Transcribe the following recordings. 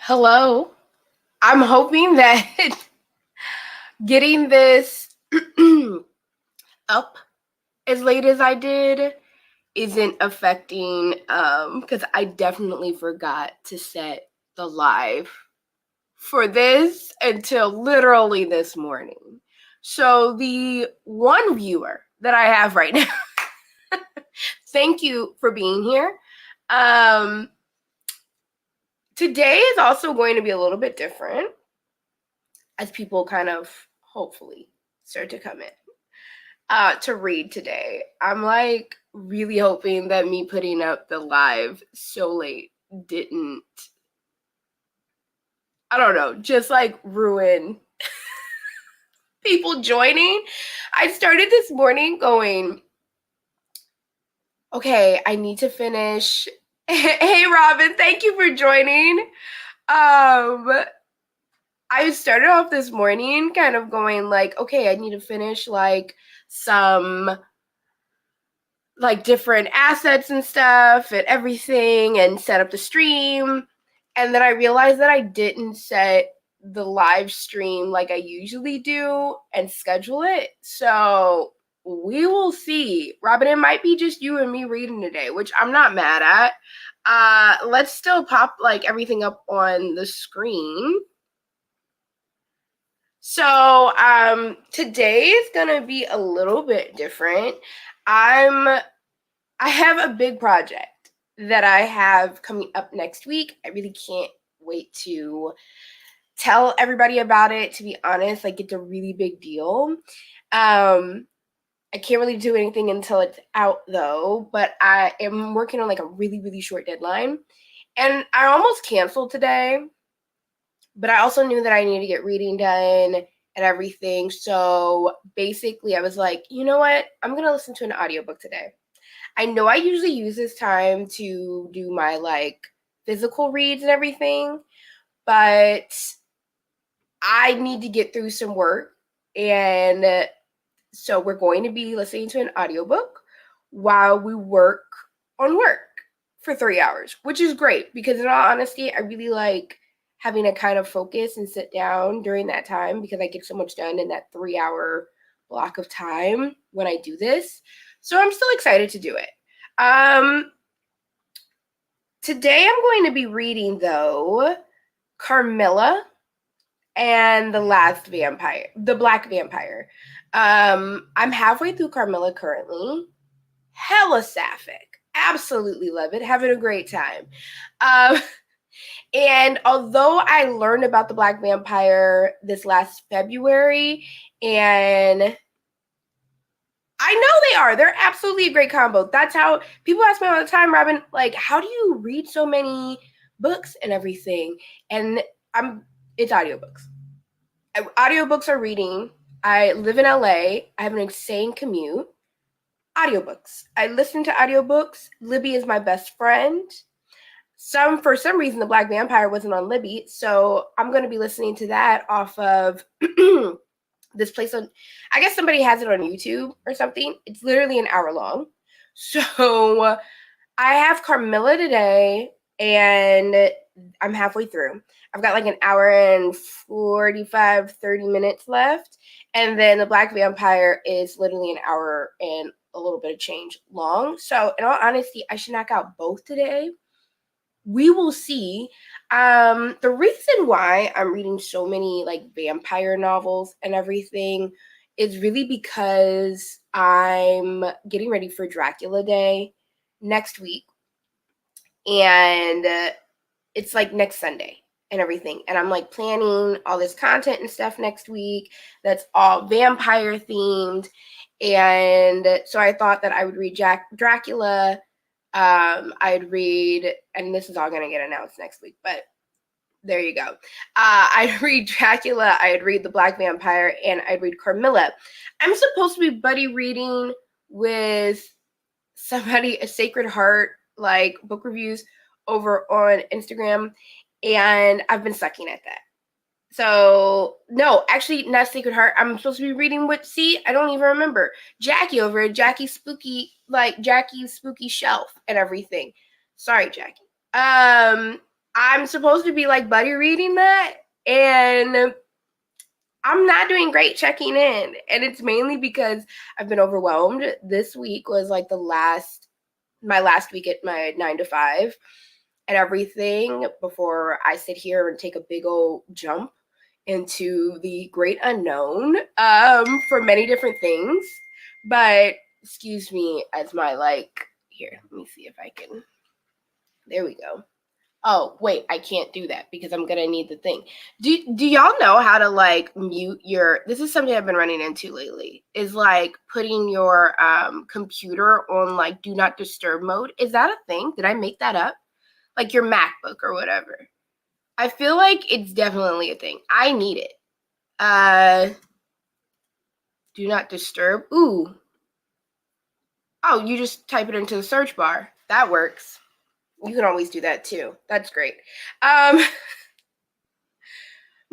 Hello. I'm hoping that getting this up as late as I did isn't affecting because I definitely forgot to set the live for this until literally this morning. So the one viewer that I have right now, thank you for being here. Today is also going to be a little bit different as people kind of hopefully start to come in to read today. I'm like really hoping that me putting up the live so late didn't, I don't know, just like ruin people joining. I started this morning going, okay, I need to finish. Hey Robin, thank you for joining. I started off this morning kind of going like, okay, I need to finish like some like different assets and stuff and everything and set up the stream. And then I realized that I didn't set the live stream like I usually do and schedule it. So we will see. Robin, it might be just you and me reading today, which I'm not mad at. Let's still pop like everything up on the screen. So today is gonna be a little bit different. I have a big project that I have coming up next week. I really can't wait to tell everybody about it. To be honest, like it's a really big deal. I can't really do anything until it's out though, but I am working on like a really, really short deadline. And I almost canceled today, but I also knew that I needed to get reading done and everything. So basically I was like, you know what? I'm going to listen to an audiobook today. I know I usually use this time to do my like physical reads and everything, but I need to get through some work. And so we're going to be listening to an audiobook while we work on work for 3 hours, which is great because in all honesty, I really like having to kind of focus and sit down during that time because I get so much done in that 3 hour block of time when I do this. So I'm still excited to do it. Today I'm going to be reading though Carmilla and the Black Vampire. I'm halfway through Carmilla currently. Hella sapphic. Absolutely love it. Having a great time. And although I learned about the Black Vampire this last February, and I know they are. They're absolutely a great combo. That's how people ask me all the time, Robin, like, how do you read so many books and everything? And it's audiobooks. Audiobooks are reading. I live in LA. I have an insane commute. Audiobooks. I listen to audiobooks. Libby is my best friend. For some reason, the Black Vampire wasn't on Libby, so I'm going to be listening to that off of this place on, I guess somebody has it on YouTube or something. It's literally an hour long. So I have Carmilla today and I'm halfway through. I've got like an hour and 45, 30 minutes left. And then the Black Vampire is literally an hour and a little bit of change long. So in all honesty, I should knock out both today. We will see. The reason why I'm reading so many like vampire novels and everything is really because I'm getting ready for Dracula Day next week. And it's like next Sunday and everything. And I'm like planning all this content and stuff next week that's all vampire themed. And so I thought that I would read Dracula. I'd read, and this is all going to get announced next week, but there you go. I'd read Dracula, I'd read The Black Vampire, and I'd read Carmilla. I'm supposed to be buddy reading with somebody, a Sacred Heart, like book reviews over on Instagram, and I've been sucking at that. So, no, actually, not Sacred Heart. I'm supposed to be reading with, I don't even remember. Jackie over at Jackie's Spooky Shelf and everything. Sorry, Jackie. I'm supposed to be like buddy reading that, and I'm not doing great checking in. And it's mainly because I've been overwhelmed. This week was like my last week at my 9 to 5 and everything before I sit here and take a big old jump into the great unknown for many different things. But excuse me as my here, let me see if I can. There we go. Oh, wait, I can't do that because I'm going to need the thing. Do y'all know how to mute your, this is something I've been running into lately, is putting your computer on do not disturb mode. Is that a thing? Did I make that up? Like your MacBook or whatever. I feel like it's definitely a thing. I need it. Do not disturb. Ooh. Oh, you just type it into the search bar. That works. You can always do that too. That's great. No,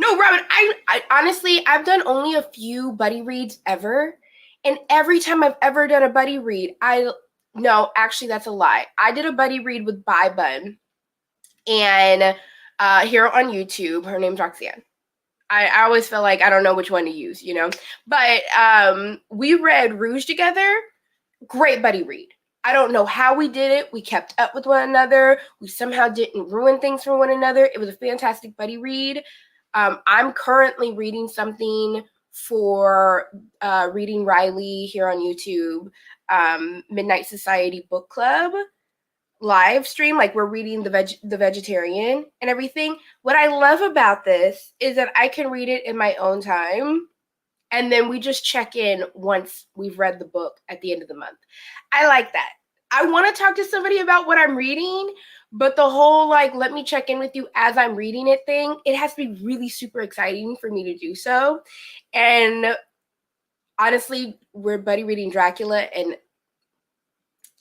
Robin, I honestly, I've done only a few buddy reads ever. And every time I've ever done a buddy read, no, actually, that's a lie. I did a buddy read with Bye Bun and here on YouTube. Her name's Roxanne. I always feel like I don't know which one to use, you know? But we read Rouge together. Great buddy read. I don't know how we did it. We kept up with one another. We somehow didn't ruin things for one another. It was a fantastic buddy read. I'm currently reading something for Reading Riley here on YouTube, Midnight Society Book Club live stream. Like we're reading the Vegetarian and everything. What I love about this is that I can read it in my own time. And then we just check in once we've read the book at the end of the month. I like that. I want to talk to somebody about what I'm reading, but the whole let me check in with you as I'm reading it thing, it has to be really super exciting for me to do so. And honestly, we're buddy reading Dracula, and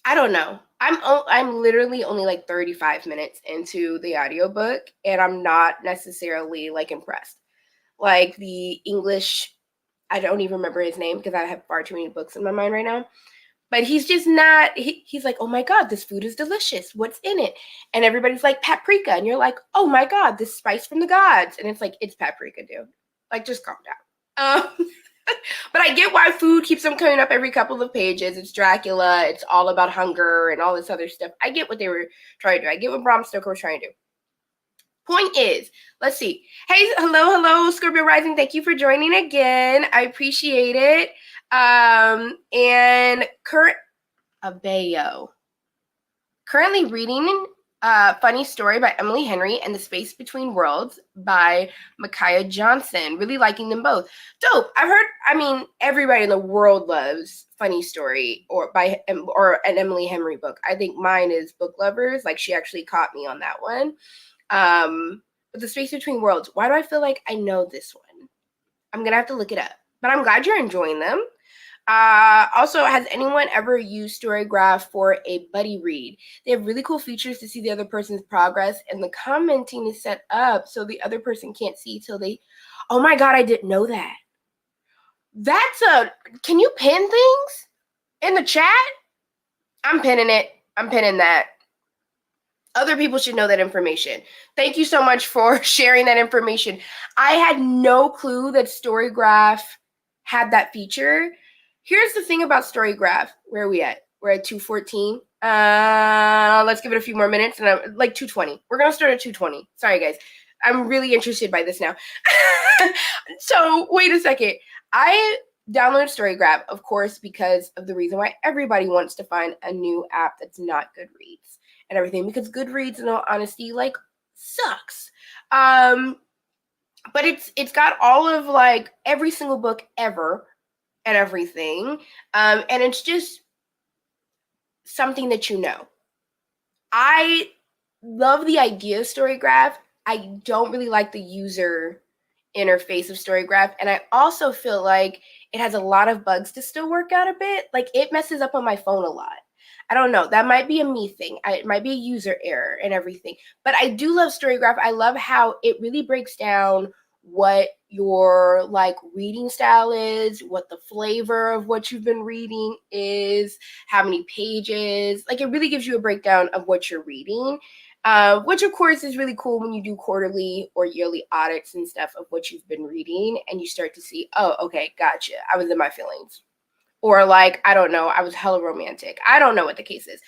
I don't know. I'm literally only 35 minutes into the audiobook, and I'm not necessarily impressed. The English, I don't even remember his name because I have far too many books in my mind right now. But he's just not, he's like, oh my God, this food is delicious. What's in it? And everybody's like, paprika. And you're like, oh my God, this spice from the gods. And it's like, it's paprika, dude. Just calm down. But I get why food keeps them coming up every couple of pages. It's Dracula. It's all about hunger and all this other stuff. I get what they were trying to do. I get what Bram Stoker was trying to do. Point is, let's see. Hey, hello, Scorpio Rising. Thank you for joining again. I appreciate it. And currently reading Funny Story by Emily Henry and The Space Between Worlds by Micaiah Johnson. Really liking them both. Dope. I've heard, everybody in the world loves Funny Story or an Emily Henry book. I think mine is Book Lovers. She actually caught me on that one. But The Space Between Worlds, why do I feel like I know this one? I'm going to have to look it up. But I'm glad you're enjoying them. Also, has anyone ever used Storygraph for a buddy read? They have really cool features to see the other person's progress, and the commenting is set up so the other person can't see till they... Oh my God, I didn't know that. Can you pin things in the chat? I'm pinning it. I'm pinning that. Other people should know that information. Thank you so much for sharing that information. I had no clue that Storygraph had that feature. Here's the thing about Storygraph. Where are we at? We're at 2:14. Let's give it a few more minutes, and I'm 2:20. We're gonna start at 2:20. Sorry, guys. I'm really interested by this now. So wait a second. I downloaded Storygraph, of course, because of the reason why everybody wants to find a new app that's not Goodreads and everything, because Goodreads, in all honesty, sucks. But it's got all of every single book ever and everything. And it's just something that you know. I love the idea of Storygraph. I don't really like the user interface of Storygraph. And I also feel like it has a lot of bugs to still work out a bit. It messes up on my phone a lot. I don't know. That might be a me thing. It might be a user error and everything. But I do love Storygraph. I love how it really breaks down what your like reading style is, what the flavor of what you've been reading is, how many pages. Like, it really gives you a breakdown of what you're reading, which of course is really cool when you do quarterly or yearly audits and stuff of what you've been reading, and you start to see, oh, okay, gotcha, I was in my feelings. Or like, I don't know, I was hella romantic. I don't know what the case is.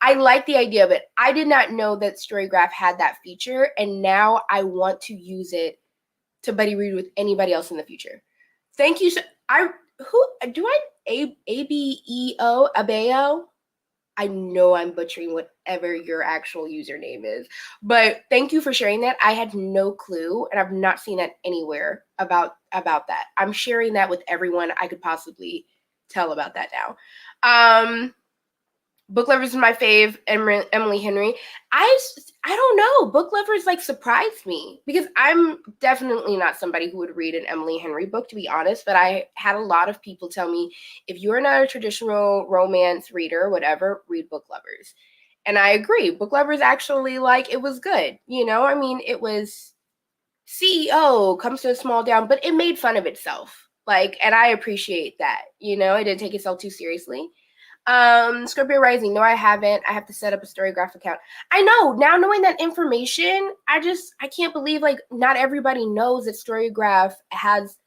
I like the idea of it. I did not know that Storygraph had that feature, and now I want to use it to buddy read with anybody else in the future. Thank you. Abeo? Abeo? I know I'm butchering whatever your actual username is, but thank you for sharing that. I had no clue, and I've not seen that anywhere about that. I'm sharing that with everyone I could possibly tell about that now. Book Lovers is my fave, Emily Henry. I don't know. Book Lovers like surprised me because I'm definitely not somebody who would read an Emily Henry book, to be honest. But I had a lot of people tell me, if you're not a traditional romance reader, whatever, read Book Lovers. And I agree. Book Lovers actually, like, it was good. You know, I mean, it was CEO comes to a small town, but it made fun of itself. Like, and I appreciate that. You know, it didn't take itself too seriously. Scorpio Rising. No, I haven't. I have to set up a Storygraph account. I know. Now knowing that information, I can't believe like not everybody knows that Storygraph has.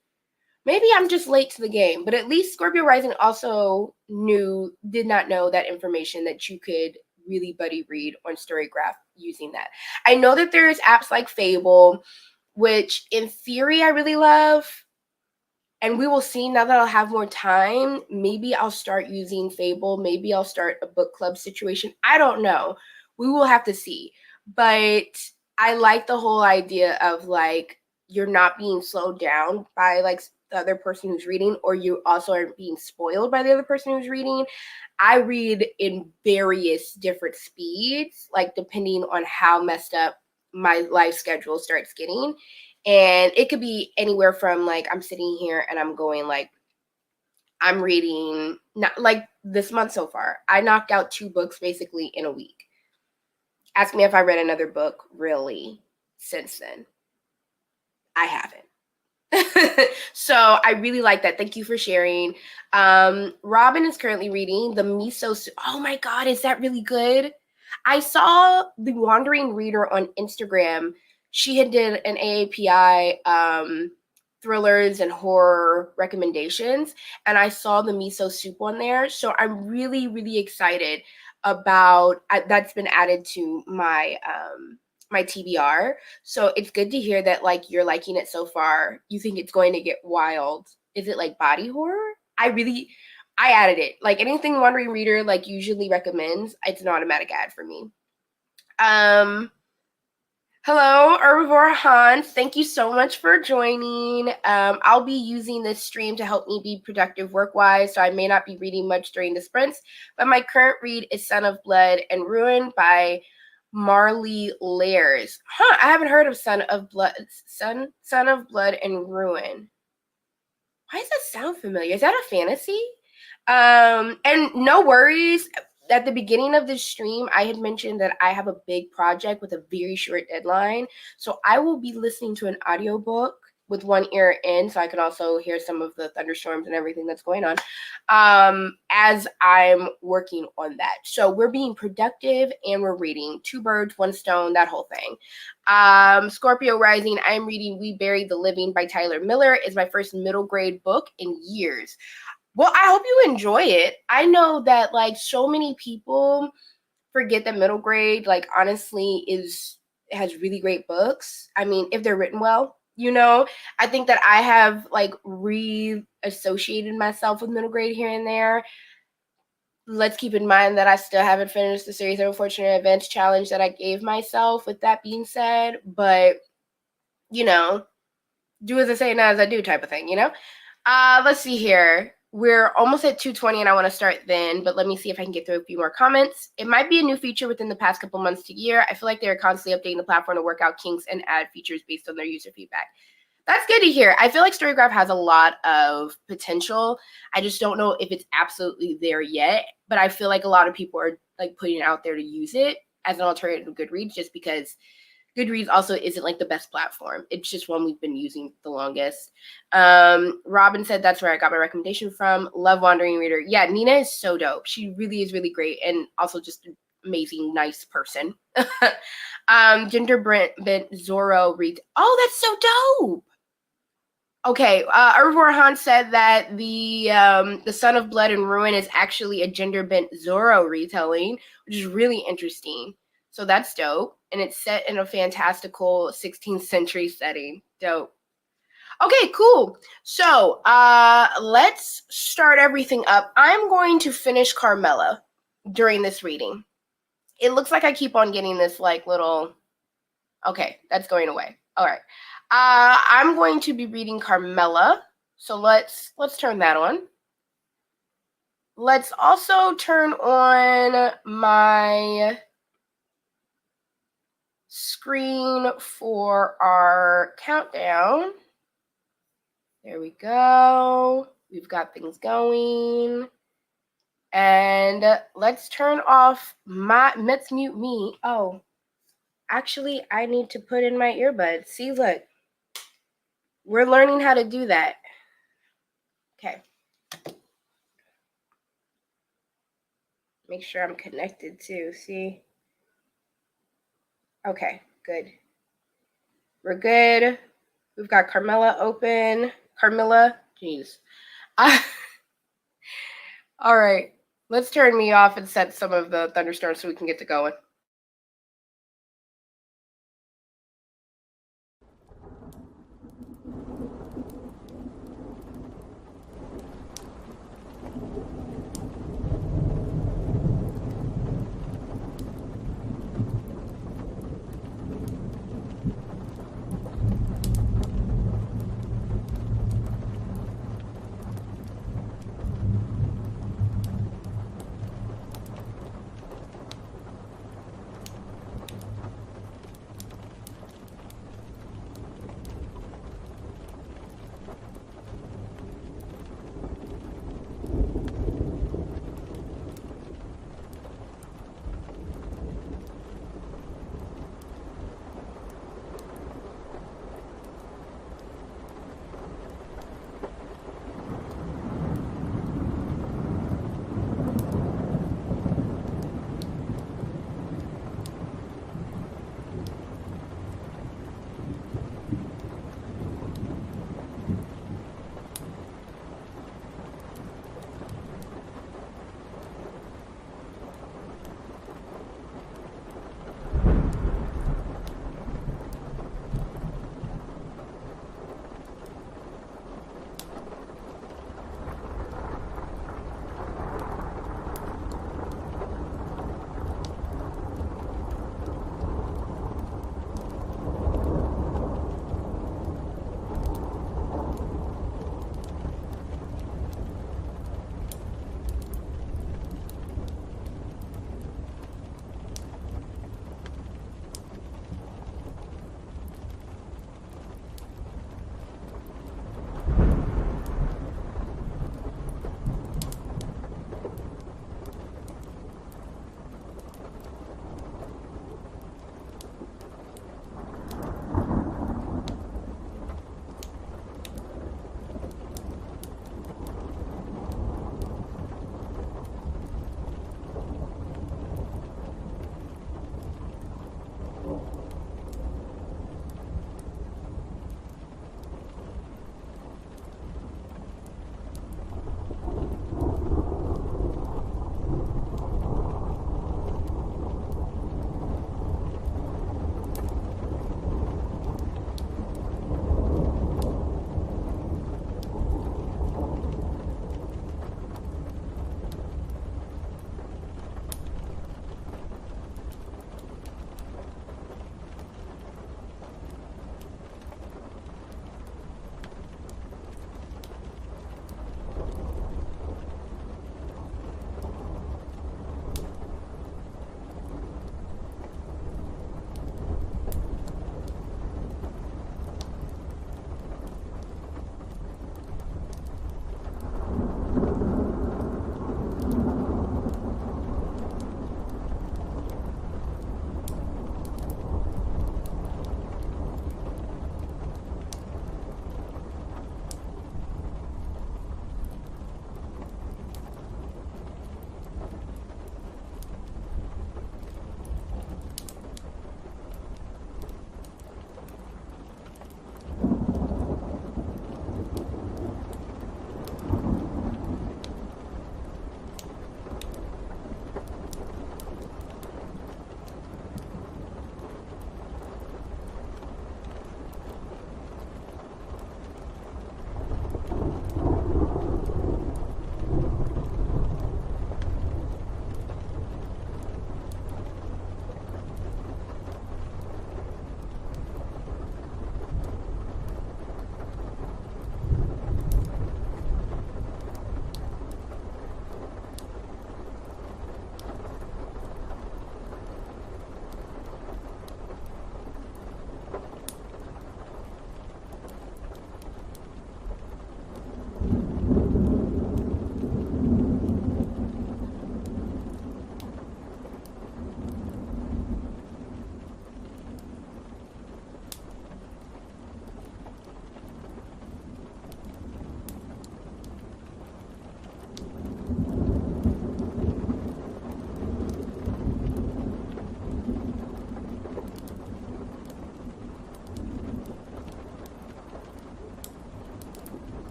Maybe I'm just late to the game, but at least Scorpio Rising also did not know that information, that you could really buddy read on Storygraph using that. I know that there's apps like Fable, which in theory I really love. And we will see now that I'll have more time. Maybe I'll start using Fable. Maybe I'll start a book club situation. I don't know. We will have to see. But I like the whole idea of like, you're not being slowed down by like the other person who's reading, or you also aren't being spoiled by the other person who's reading. I read in various different speeds, like depending on how messed up my life schedule starts getting. And it could be anywhere from like, I'm sitting here and I'm going like, I'm reading, not like this month so far, I knocked out 2 books basically in a week. Ask me if I read another book really since then. I haven't. So I really like that. Thank you for sharing. Robin is currently reading The Miso Soup. Oh my God, is that really good? I saw the Wandering Reader on Instagram. She had did an AAPI thrillers and horror recommendations, and I saw The Miso Soup on there. So I'm really, really excited about that's been added to my my TBR. So it's good to hear that like you're liking it so far. You think it's going to get wild. Is it like body horror? I added it. Like anything Wandering Reader like usually recommends, it's an automatic add for me. Hello, Herbivore Hans. Thank you so much for joining. I'll be using this stream to help me be productive work-wise, so I may not be reading much during the sprints, but my current read is Son of Blood and Ruin by Marley Lairs. Huh, I haven't heard of Son of Blood and Ruin. Why does that sound familiar? Is that a fantasy? And no worries. At the beginning of this stream, I had mentioned that I have a big project with a very short deadline. So I will be listening to an audiobook with one ear in, so I can also hear some of the thunderstorms and everything that's going on as I'm working on that. So we're being productive and we're reading 2 birds, 1 stone, that whole thing. Scorpio Rising, I'm reading We Buried the Living by Tyler Miller. It's my first middle grade book in years. Well, I hope you enjoy it. I know that like so many people forget that middle grade, like honestly, has really great books. I mean, if they're written well, you know. I think that I have like reassociated myself with middle grade here and there. Let's keep in mind that I still haven't finished the series of unfortunate events challenge that I gave myself, with that being said, but you know, do as I say, not as I do type of thing, you know? Let's see here. We're almost at 2:20 and I want to start then, but let me see if I can get through a few more comments. It might be a new feature within the past couple months to year. I feel like they're constantly updating the platform to work out kinks and add features based on their user feedback. That's good to hear. I feel like Storygraph has a lot of potential. I just don't know if it's absolutely there yet, but I feel like a lot of people are like putting it out there to use it as an alternative to Goodreads, just because Goodreads also isn't like the best platform. It's just one we've been using the longest. Robin said that's where I got my recommendation from. Love Wandering Reader. Yeah, Nina is so dope. She really is really great and also just an amazing, nice person. Ginger Bent Zorro reads. Oh, that's so dope. Okay, Urvorhan said that the Son of Blood and Ruin is actually a gender bent Zorro retelling, which is really interesting. So that's dope, and it's set in a fantastical 16th century setting. Dope. Okay, cool. So let's start everything up. I'm going to finish Carmilla during this reading. It looks like I keep on getting this like little. Okay, that's going away. All right. I'm going to be reading Carmilla. So let's turn that on. Let's also turn on my screen for our countdown. There we go. We've got things going. And let's turn off let's mute me. Oh, actually, I need to put in my earbuds. See, look. We're learning how to do that. Okay. Make sure I'm connected too. See? Okay, good. We're good. We've got Carmilla open. Carmilla, jeez. All right. Let's turn me off and set some of the thunderstorms so we can get to going.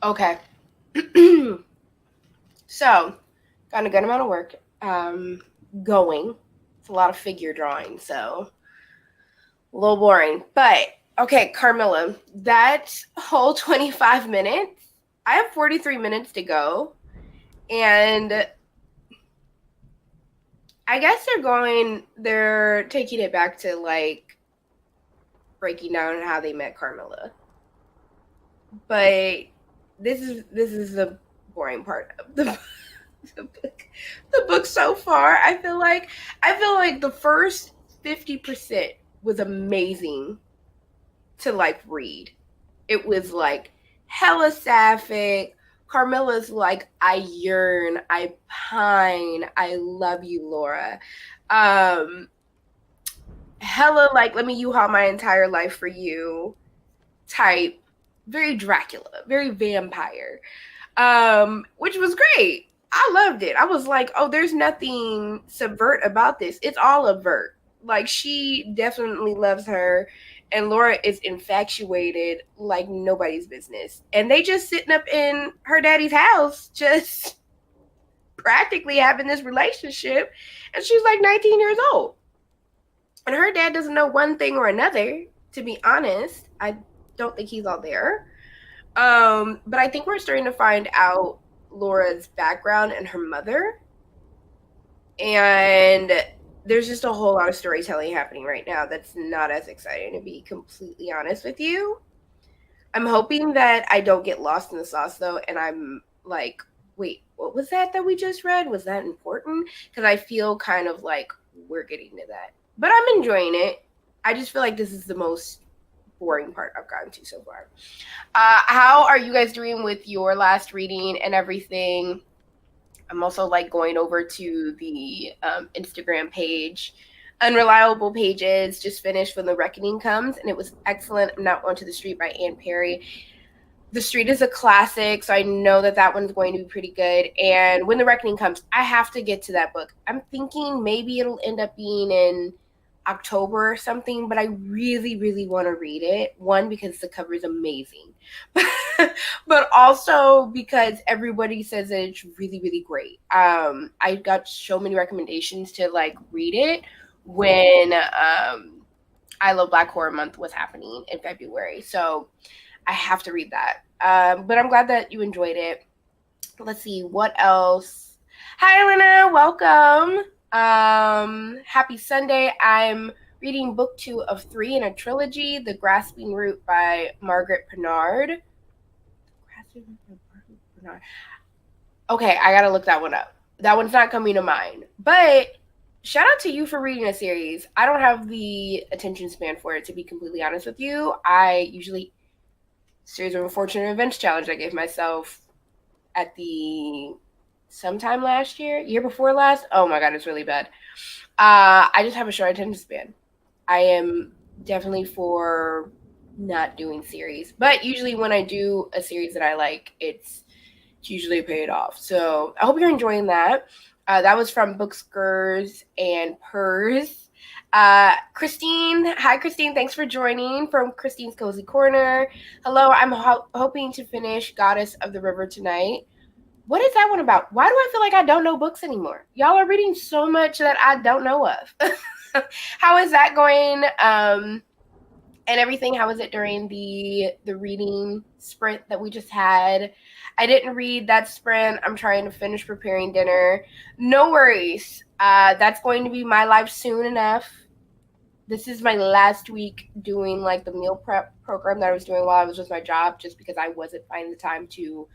Okay. So, got a good amount of work going. It's a lot of figure drawing, so a little boring. But, okay, Carmilla, that whole 25 minutes, I have 43 minutes to go. And I guess they're taking it back to like breaking down how they met Carmilla. But this is the boring part of the book so far. I feel like the first 50% was amazing to like read. It was like hella sapphic. Carmilla's like, I yearn, I pine, I love you, Laura. Hella like, let me U-Haul my entire life for you type. Very Dracula, very vampire. Which was great. I loved it. I was like, oh, there's nothing subvert about this. It's all avert. Like, she definitely loves her, and Laura is infatuated like nobody's business. And they just sitting up in her daddy's house, just practically having this relationship. And she's like 19 years old. And her dad doesn't know one thing or another, to be honest. I don't think he's all there. But I think we're starting to find out Laura's background and her mother. And there's just a whole lot of storytelling happening right now that's not as exciting, to be completely honest with you. I'm hoping that I don't get lost in the sauce, though, and I'm like, wait, what was that we just read? Was that important? Because I feel kind of like we're getting to that. But I'm enjoying it. I just feel like this is the most boring part I've gotten to so far. How are you guys doing with your last reading and everything? I'm also like going over to the Instagram page. Unreliable Pages just finished When the Reckoning Comes, and it was excellent. I'm Not Going to the Street by Anne Perry. The Street is a classic, so I know that one's going to be pretty good. And When the Reckoning Comes, I have to get to that book. I'm thinking maybe it'll end up being in October or something, but I really, really want to read it. One, because the cover is amazing, but also because everybody says that it's really, really great. I got so many recommendations to like read it when I Love Black Horror Month was happening in February, so I have to read that. But I'm glad that you enjoyed it. Let's see what else. Hi, Elena. Welcome. Happy Sunday. I'm reading book 2 of 3 in a trilogy, The Grasping Root by Margaret Pennard. Okay, I gotta look that one up. That one's not coming to mind. But shout out to you for reading a series. I don't have the attention span for it, to be completely honest with you. I usually series of Unfortunate Events challenge I gave myself at the sometime last year before last. Oh my god, it's really bad. I just have a short attention span. I am definitely for not doing series, but usually when I do a series that I like, it's usually paid off. So I hope you're enjoying that. That was from Bookskers and Purrs. Christine, hi Christine, thanks for joining from Christine's Cozy Corner. Hello, I'm hoping to finish Goddess of the River tonight. What is that one about? Why do I feel like I don't know books anymore? Y'all are reading so much that I don't know of. How is that going? And everything, how was it during the reading sprint that we just had? I didn't read that sprint. I'm trying to finish preparing dinner. No worries. That's going to be my life soon enough. This is my last week doing like the meal prep program that I was doing while I was with my job, just because I wasn't finding the time to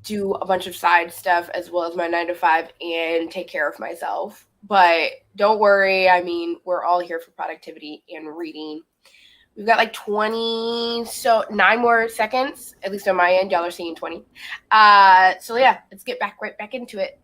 do a bunch of side stuff as well as my 9-to-5 and take care of myself. But don't worry. I mean, we're all here for productivity and reading. We've got like 9 more seconds, at least on my end. Y'all are seeing 20. So yeah, let's get right back into it.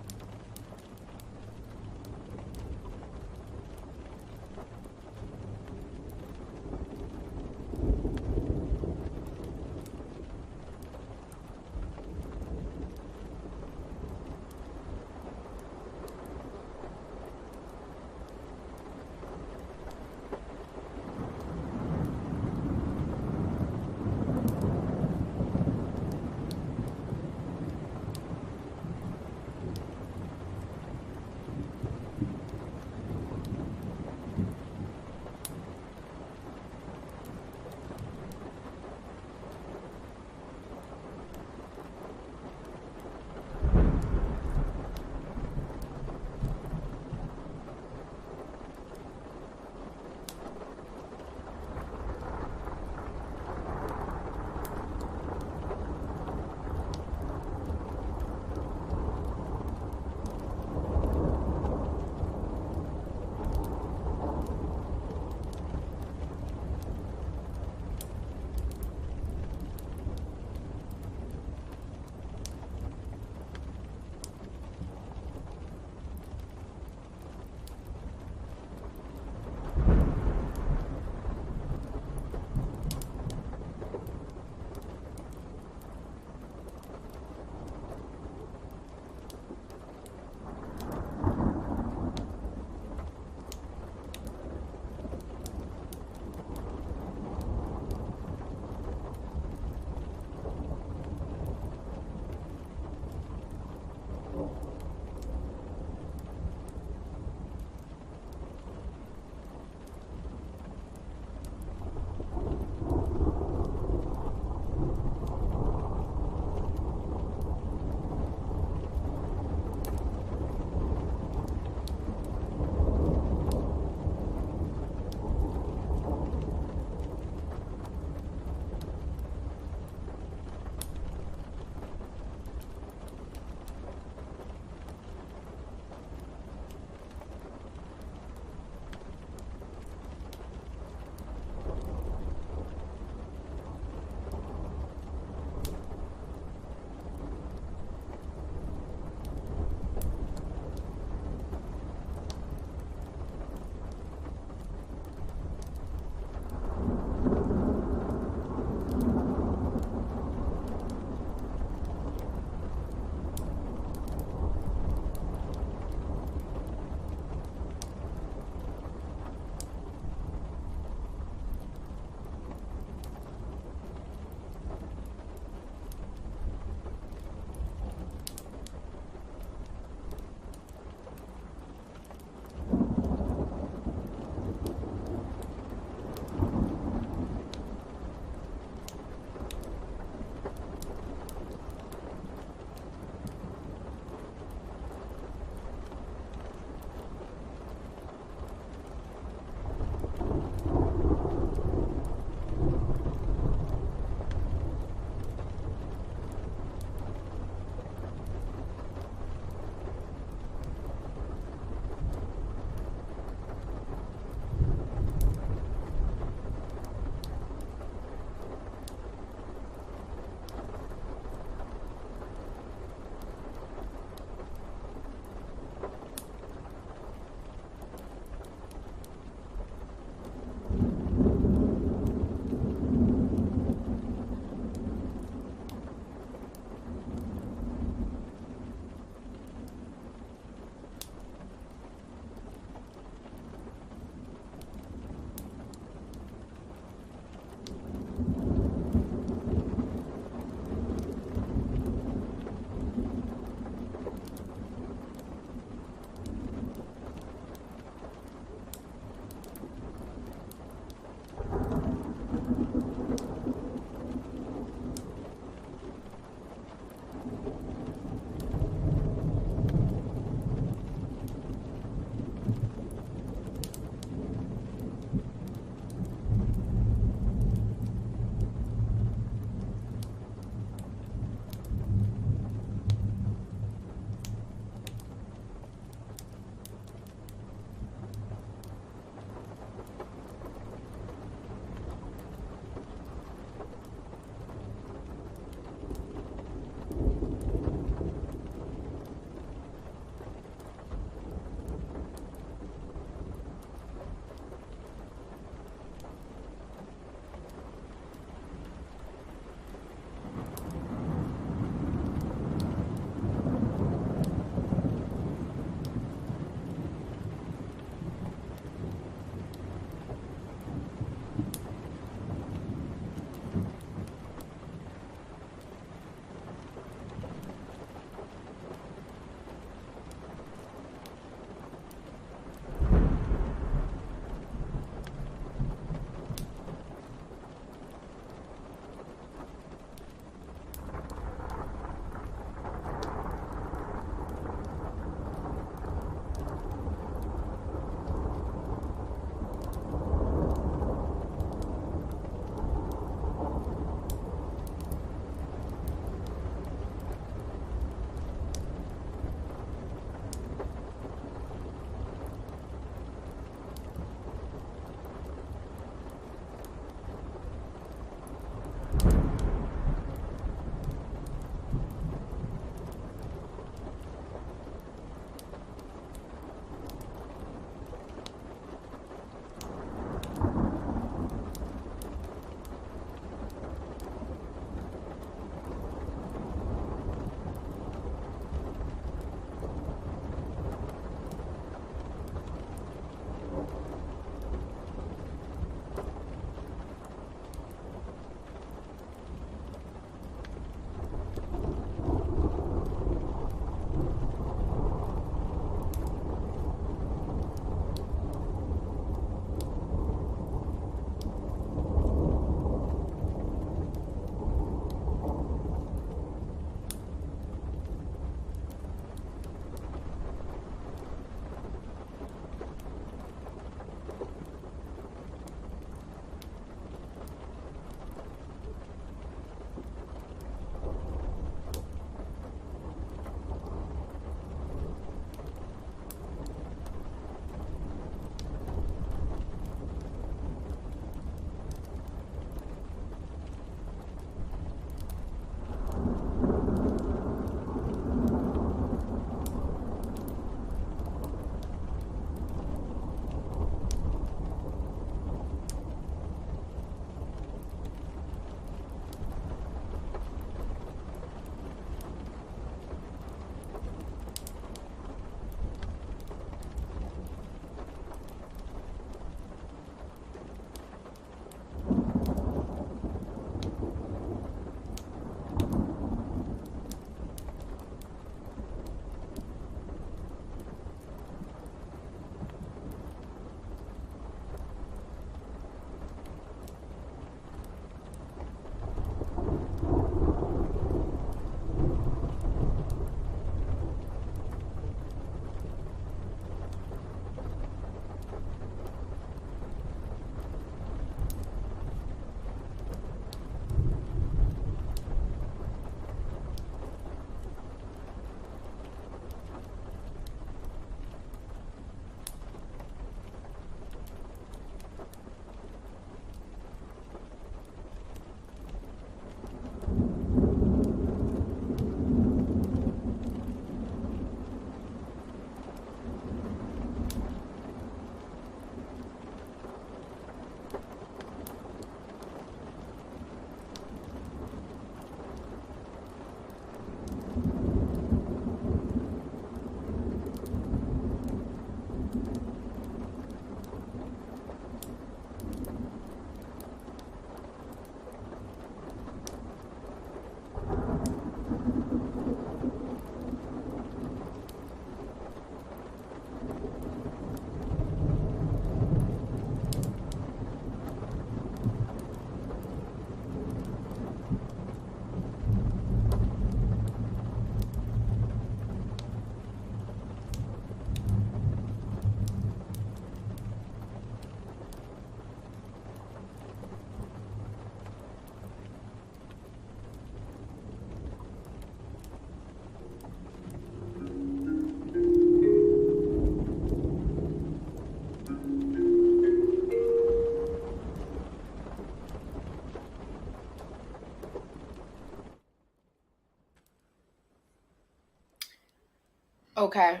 Okay.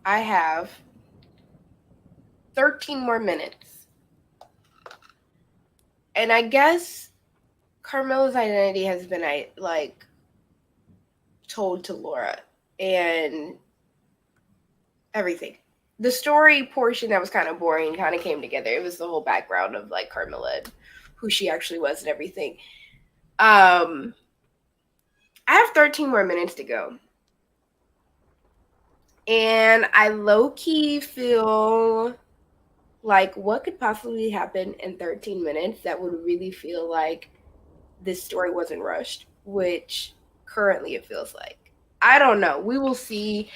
I have 13 more minutes. And I guess Carmilla's identity has been like told to Laura and everything. The story portion that was kind of boring kind of came together. It was the whole background of like Carmilla and who she actually was and everything. I have 13 more minutes to go. And I low key feel like what could possibly happen in 13 minutes that would really feel like this story wasn't rushed, which currently it feels like. I don't know. We will see.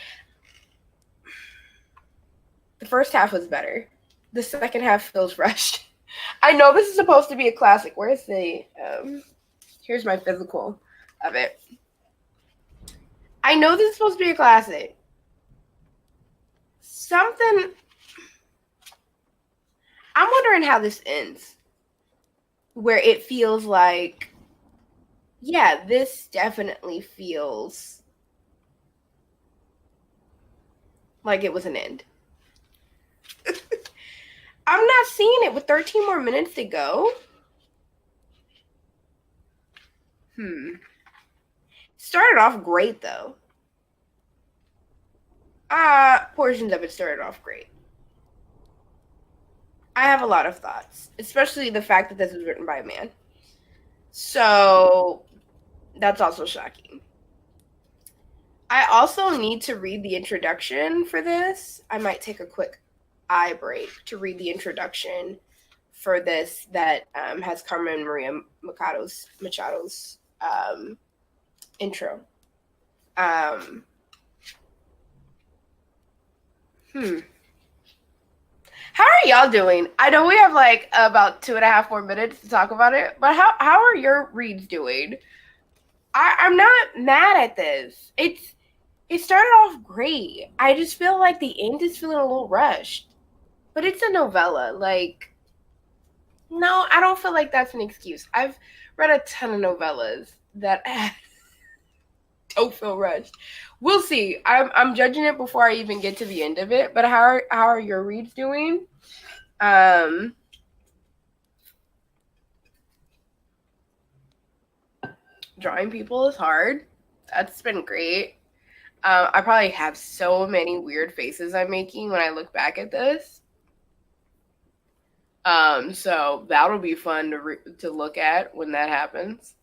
The first half was better. The second half feels rushed. I know this is supposed to be a classic. Where's the here's my physical of it. I know this is supposed to be a classic. Something I'm wondering how this ends. Where it feels like, yeah, this definitely feels like it was an end. I'm not seeing it with 13 more minutes to go. Started off great though. Portions of it started off great. I have a lot of thoughts, especially the fact that this was written by a man. So that's also shocking. I also need to read the introduction for this. I might take a quick eye break to read the introduction for this that has Carmen Maria Machado's intro. How are y'all doing? I know we have like about 2.5 more minutes to talk about it, but how are your reads doing? I'm not mad at this. It started off great. I just feel like the end is feeling a little rushed. But it's a novella. Like, no, I don't feel like that's an excuse. I've read a ton of novellas that don't feel rushed. We'll see. I'm judging it before I even get to the end of it. But how are your reads doing? Drawing people is hard. That's been great. I probably have so many weird faces I'm making when I look back at this. So that'll be fun to look at when that happens.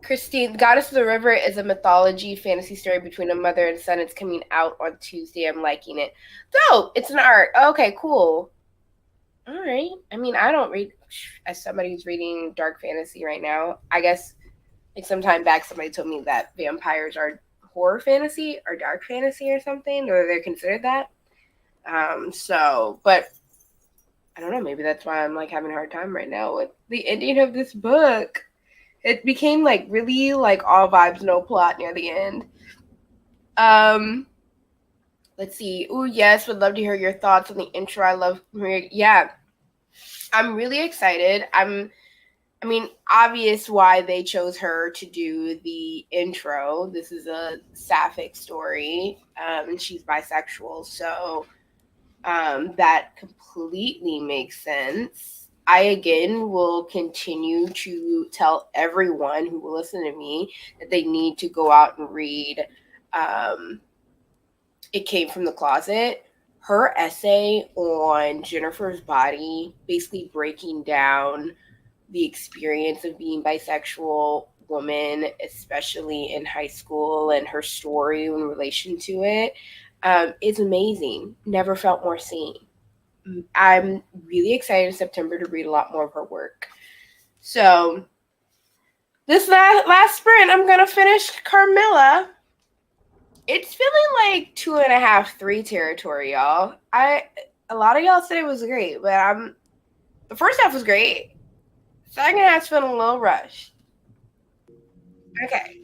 Christine, Goddess of the River is a mythology fantasy story between a mother and son. It's coming out on Tuesday. I'm liking it. Dope. It's an art. Okay, cool. All right. I mean, I don't read as somebody who's reading dark fantasy right now. I guess like some time back somebody told me that vampires are horror fantasy or dark fantasy or something, or they're considered that. But I don't know, maybe that's why I'm like having a hard time right now with the ending of this book. It became like really like all vibes, no plot near the end. Let's see. Oh yes, would love to hear your thoughts on the intro. I love yeah. I'm really excited. I mean, obvious why they chose her to do the intro. This is a sapphic story, and she's bisexual, so that completely makes sense. I, again, will continue to tell everyone who will listen to me that they need to go out and read It Came from the Closet. Her essay on Jennifer's body, basically breaking down the experience of being bisexual woman, especially in high school, and her story in relation to it, is amazing. Never felt more seen. I'm really excited in September to read a lot more of her work. So this last sprint, I'm gonna finish Carmilla. It's feeling like 2.5, 3 territory, y'all. A lot of y'all said it was great, but the first half was great. Second half's feeling a little rushed. Okay.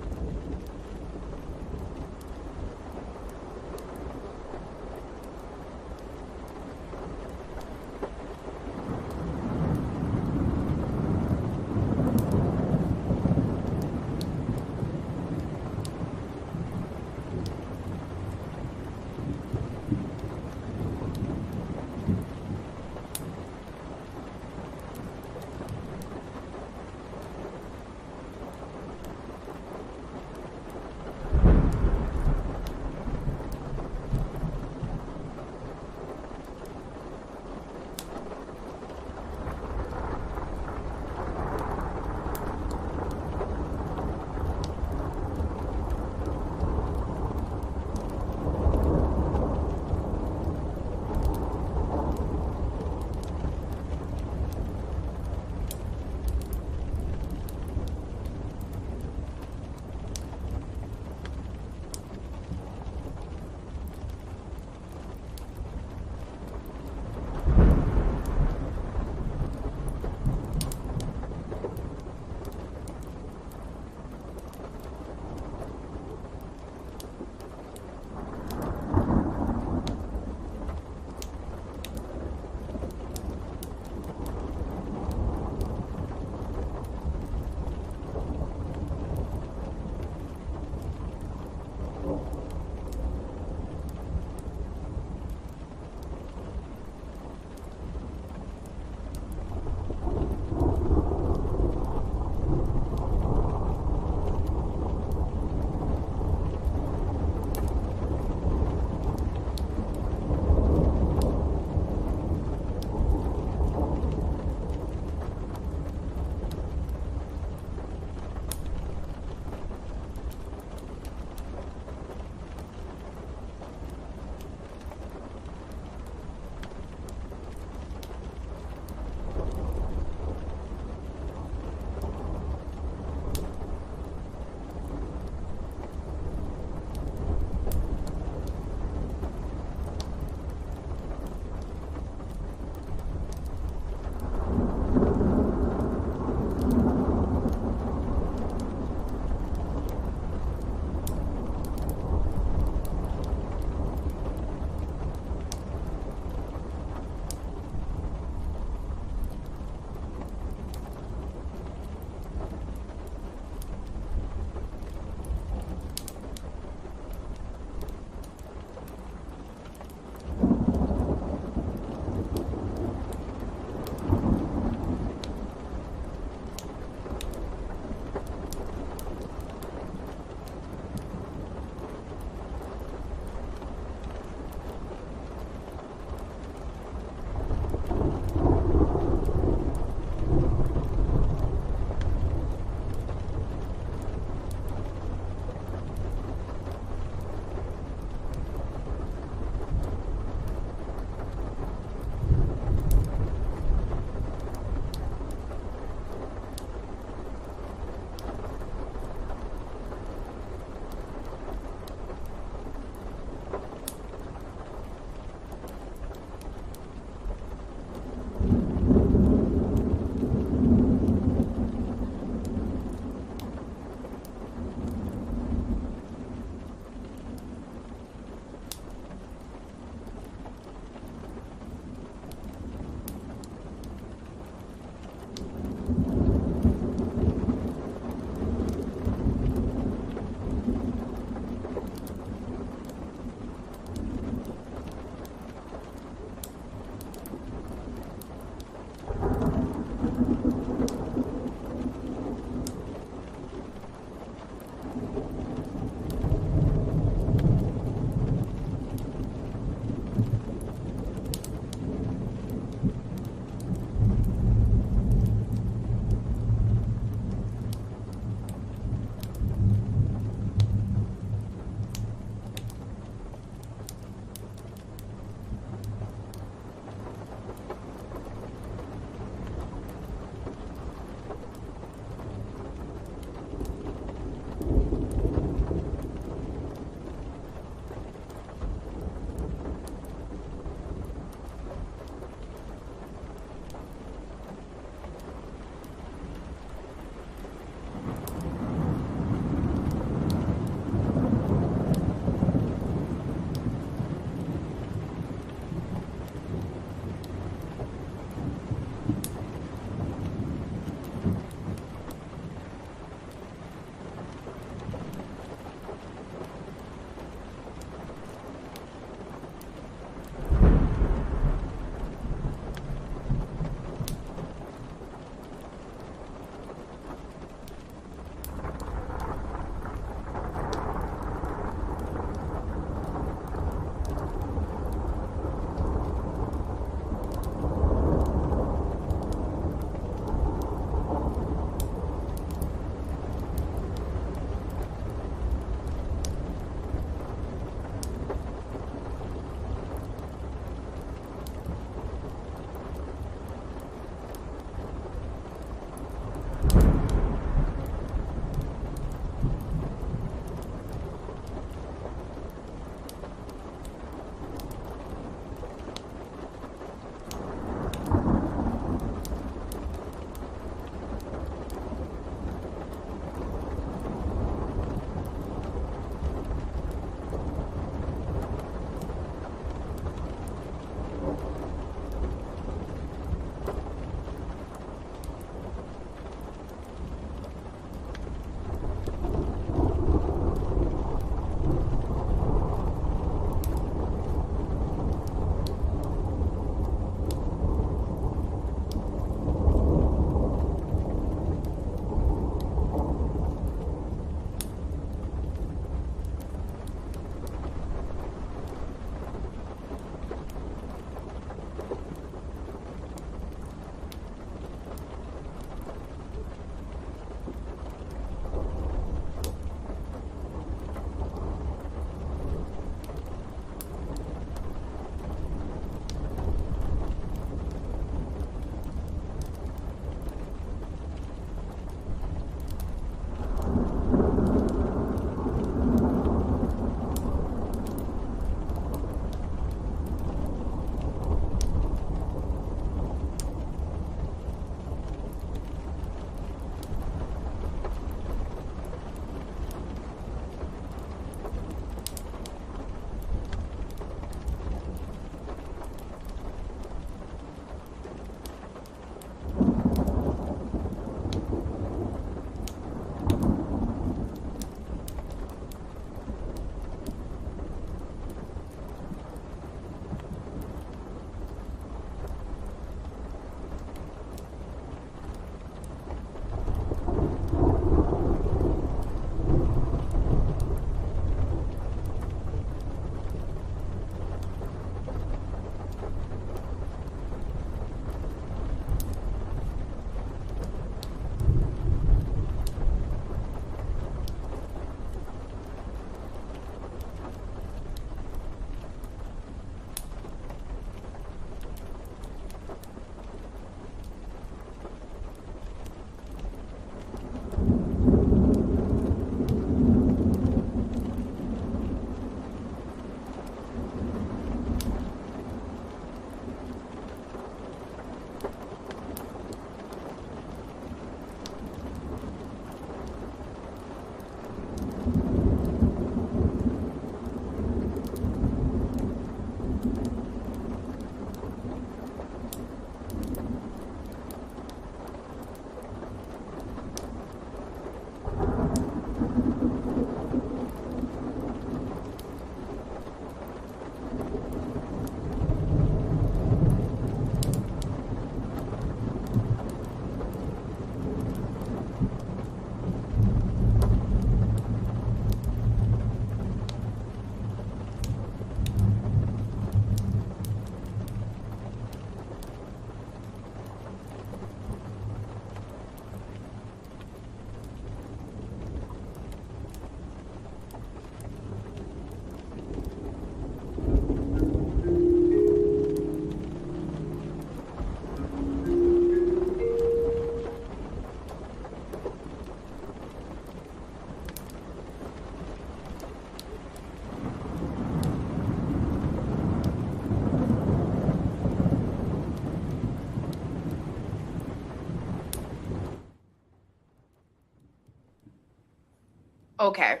Okay.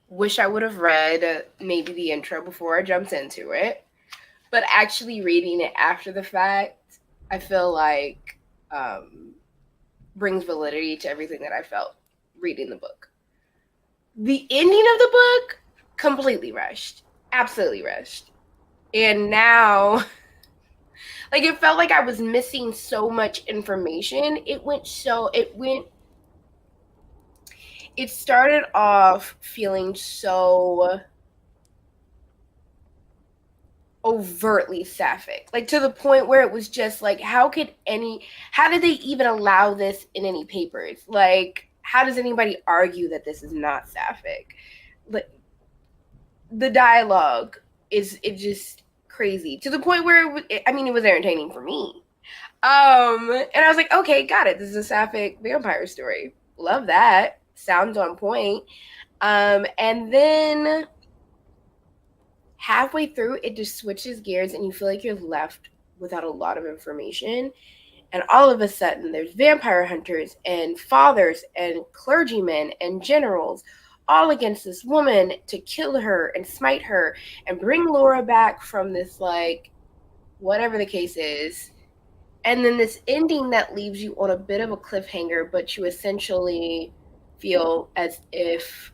Wish I would have read maybe the intro before I jumped into it. But actually reading it after the fact, I feel like brings validity to everything that I felt reading the book. The ending of the book, completely rushed. Absolutely rushed. And now, like, it felt like I was missing so much information. It started off feeling so overtly sapphic, like to the point where it was just like, how did they even allow this in any papers? Like, how does anybody argue that this is not sapphic? Like, the dialogue is just crazy to the point where it was entertaining for me. And I was like, okay, got it. This is a sapphic vampire story. Love that. Sounds on point. And then halfway through, it just switches gears and you feel like you're left without a lot of information. And all of a sudden, there's vampire hunters and fathers and clergymen and generals all against this woman to kill her and smite her and bring Laura back from this, like, whatever the case is. And then this ending that leaves you on a bit of a cliffhanger, but you essentially feel as if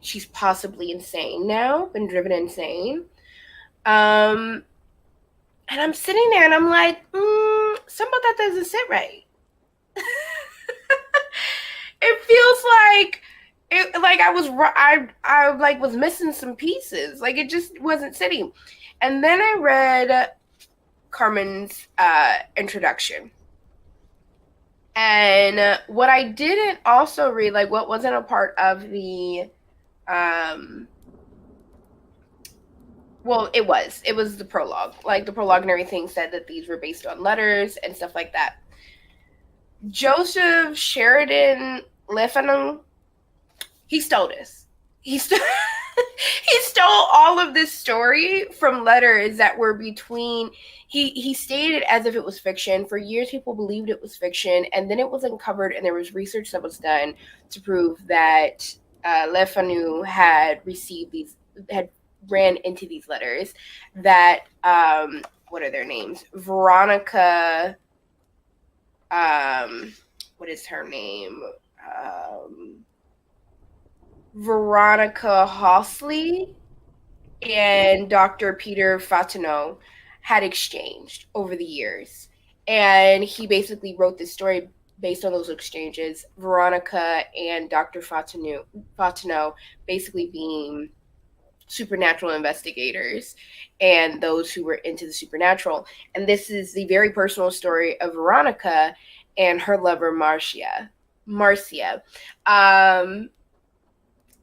she's possibly insane now, been driven insane. And I'm sitting there and I'm like, something about that doesn't sit right. It feels like I like was missing some pieces. Like, it just wasn't sitting. And then I read Carmen's introduction. And what I didn't also read, like what wasn't a part of the well, it was the prologue. Like, the prologue and everything said that these were based on letters and stuff like that. Joseph Sheridan Lefanu, he stole this. He stole all of this story from letters that were between. He stated it as if it was fiction. For years, people believed it was fiction, and then it was uncovered, and there was research that was done to prove that Lefanu had ran into these letters that what are their names? Veronica, what is her name? Veronica Hosley and Dr. Peter Fatineau had exchanged over the years. And he basically wrote this story based on those exchanges. Veronica and Dr. Fatineau basically being supernatural investigators and those who were into the supernatural. And this is the very personal story of Veronica and her lover Marcia.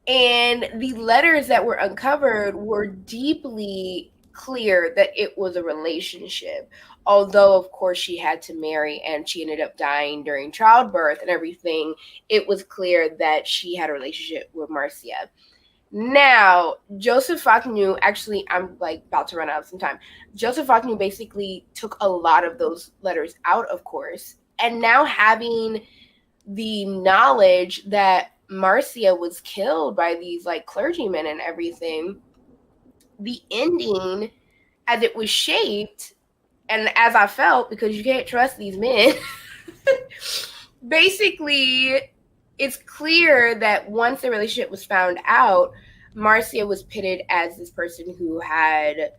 And the letters that were uncovered were deeply clear that it was a relationship. Although, of course, she had to marry and she ended up dying during childbirth and everything, it was clear that she had a relationship with Marcia. Now, Joseph Fatineau, actually, I'm like about to run out of some time. Joseph Fatineau basically took a lot of those letters out, of course. And now having the knowledge that Marcia was killed by these like clergymen and everything, the ending as it was shaped and as I felt, because you can't trust these men, basically it's clear that once the relationship was found out, Marcia was pitted as this person who had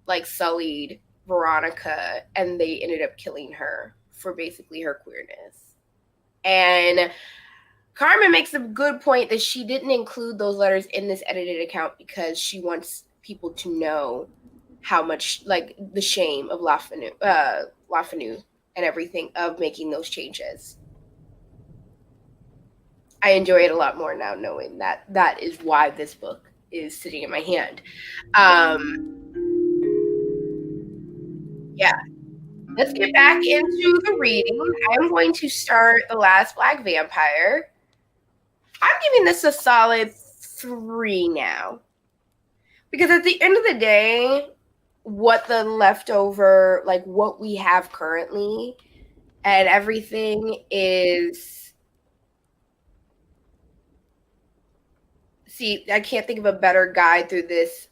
like sullied Veronica, and they ended up killing her for basically her queerness. And Carmen makes a good point that she didn't include those letters in this edited account because she wants people to know how much, like, the shame of LaFanu and everything of making those changes. I enjoy it a lot more now knowing that that is why this book is sitting in my hand. Yeah. Let's get back into the reading. I'm going to start The Last Black Vampire. I'm giving this a solid 3 now. Because at the end of the day, what the leftover, like what we have currently and everything is See, I can't think of a better guide through this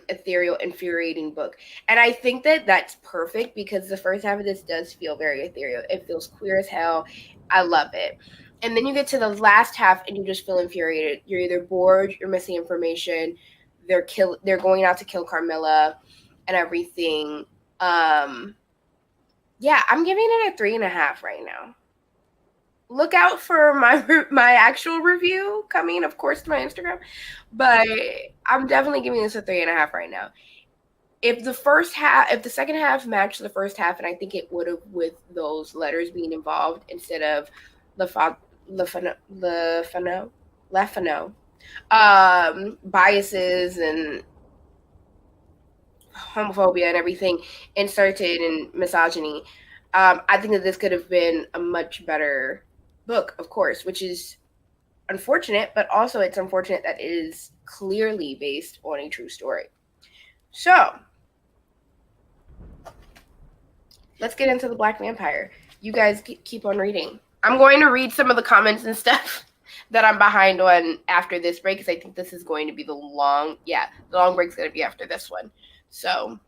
ethereal, infuriating book. And I think that that's perfect because the first half of this does feel very ethereal. It feels queer as hell. I love it. And then you get to the last half and you just feel infuriated. You're either bored, you're missing information, they're going out to kill Carmilla and everything. Yeah, I'm giving it a 3.5 right now. Look out for my actual review coming, of course, to my Instagram. But I'm definitely giving this a 3.5 right now. If the second half matched the first half, and I think it would have with those letters being involved instead of biases and homophobia and everything inserted in misogyny. I think that this could have been a much better book, of course, which is unfortunate, but also it's unfortunate that it is clearly based on a true story. So, let's get into the Black Vampire. You guys keep on reading. I'm going to read some of the comments and stuff that I'm behind on after this break because I think this is going to be the long break's going to be after this one. So,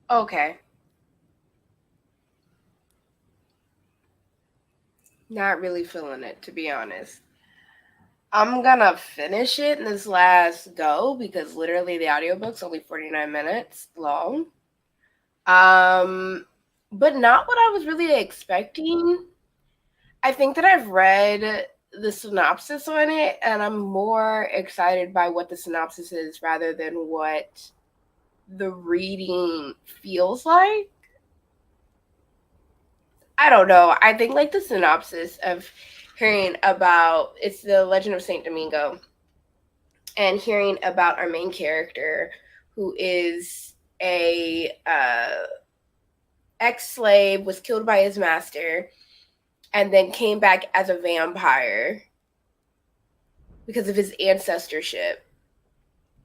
Okay. Not really feeling it, to be honest. I'm gonna finish it in this last go because literally the audiobook's only 49 minutes long. But not what I was really expecting. I think that I've read the synopsis on it and I'm more excited by what the synopsis is rather than what the reading feels like. I don't know. I think like the synopsis of hearing about it's the Legend of Saint Domingo and hearing about our main character who is a ex-slave, was killed by his master, and then came back as a vampire because of his ancestorship,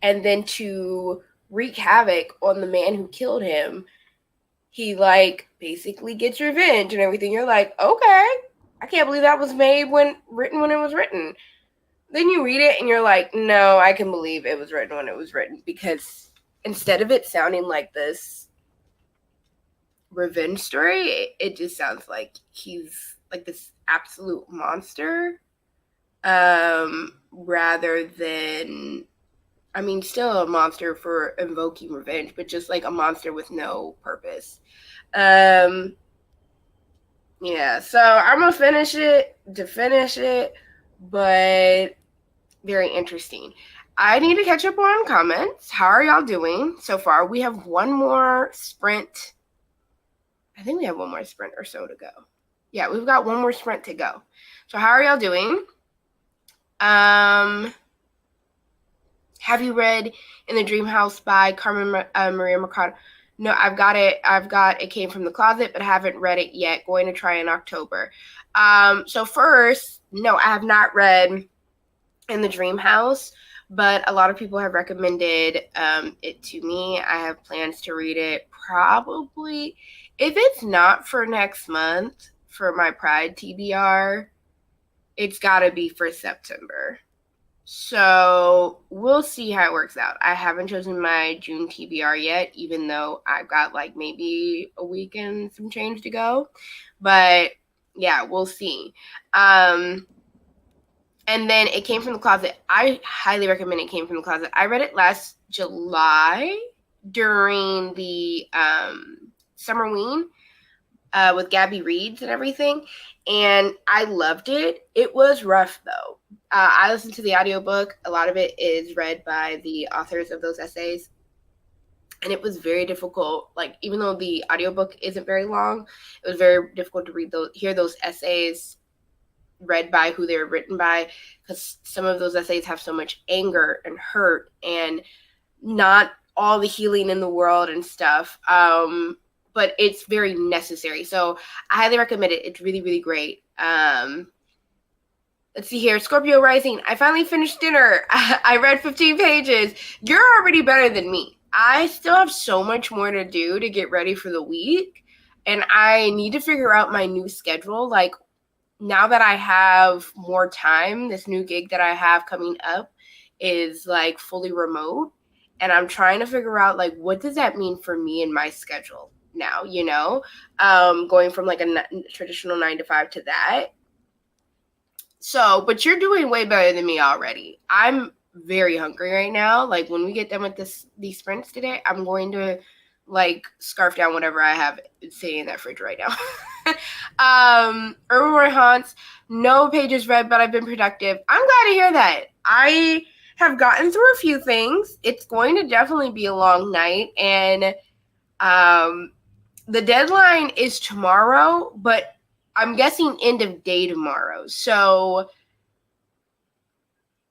and then to wreak havoc on the man who killed him. He like basically gets revenge and everything. You're like, okay, I can't believe that was made when it was written. Then you read it and you're like, no, I can believe it was written when it was written, because instead of it sounding like this revenge story, it just sounds like he's like this absolute monster, rather than, I mean, still a monster for invoking revenge, but just like a monster with no purpose. Yeah, so I'm gonna finish it, but very interesting. I need to catch up on comments. How are y'all doing so far? We have one more sprint. I think we have one more sprint or so to go. Yeah, we've got one more sprint to go. So how are y'all doing? Have you read In the Dream House by Carmen Maria Mercado? No, I've got it. It Came from the Closet, but I haven't read it yet. Going to try in October. So first, no, I have not read In the Dream House, but a lot of people have recommended it to me. I have plans to read it probably, if it's not for next month for my Pride TBR, it's got to be for September. So we'll see how it works out. I haven't chosen my June TBR yet, even though I've got like maybe a week and some change to go. But yeah, we'll see. And then It Came from the Closet. I highly recommend It Came from the Closet. I read it last July during the Summerween with Gabby Reeds and everything, and I loved it. It was rough though. I listened to the audiobook. A lot of it is read by the authors of those essays, and it was very difficult. Like, even though the audiobook isn't very long, it was very difficult to hear those essays read by who they were written by, because some of those essays have so much anger and hurt and not all the healing in the world and stuff. But it's very necessary. So I highly recommend it. It's really, really great. Let's see here. Scorpio Rising. I finally finished dinner. I read 15 pages. You're already better than me. I still have so much more to do to get ready for the week. And I need to figure out my new schedule. Like, now that I have more time, this new gig that I have coming up is like fully remote. And I'm trying to figure out like, what does that mean for me and my schedule now, going from like a traditional 9 to 5 to that. So, but you're doing way better than me already. I'm very hungry right now. Like, when we get done with these sprints today, I'm going to like scarf down whatever I have sitting in that fridge right now. Urban Roy Haunts, no pages read, but I've been productive. I'm glad to hear that. I have gotten through a few things. It's going to definitely be a long night, and the deadline is tomorrow, but I'm guessing end of day tomorrow. So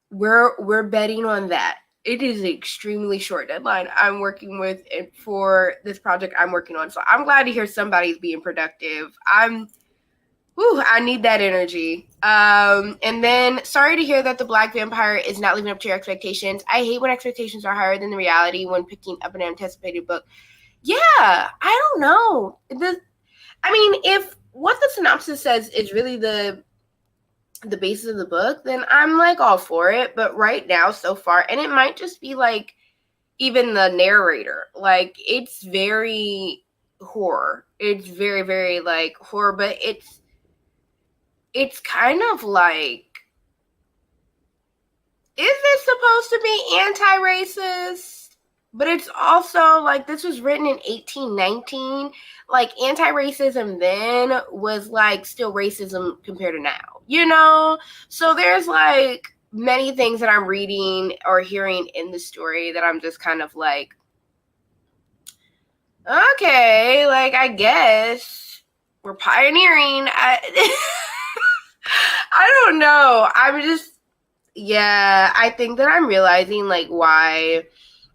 we're betting on that. It is an extremely short deadline I'm working with for this project I'm working on. So I'm glad to hear somebody's being productive. I need that energy. And then sorry to hear that The Black Vampire is not living up to your expectations. I hate when expectations are higher than the reality when picking up an anticipated book. Yeah, I don't know. If what the synopsis says is really the basis of the book, then I'm like all for it. But right now, so far, and it might just be like even the narrator. Like, it's very horror. It's very, very, like, horror, but it's kind of like, is this supposed to be anti-racist? But it's also, like, this was written in 1819. Like, anti-racism then was, like, still racism compared to now, you know? So there's, like, many things that I'm reading or hearing in the story that I'm just kind of like, okay, like, I guess we're pioneering. I don't know. I'm just, yeah, I think that I'm realizing, like, why,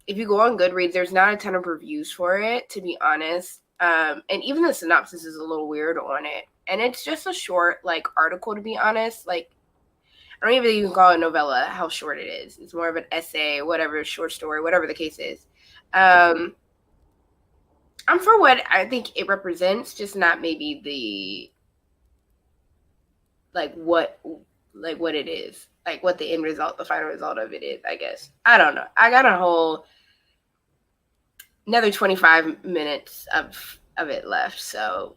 if you go on Goodreads, there's not a ton of reviews for it, to be honest. And even the synopsis is a little weird on it. And it's just a short, like, article, to be honest. Like, I don't even call it a novella, how short it is. It's more of an essay, whatever, short story, whatever the case is. I'm for what I think it represents, just not maybe the, like, what it is. Like, what the end result, the final result of it is, I guess. I don't know. I got another 25 minutes of it left, so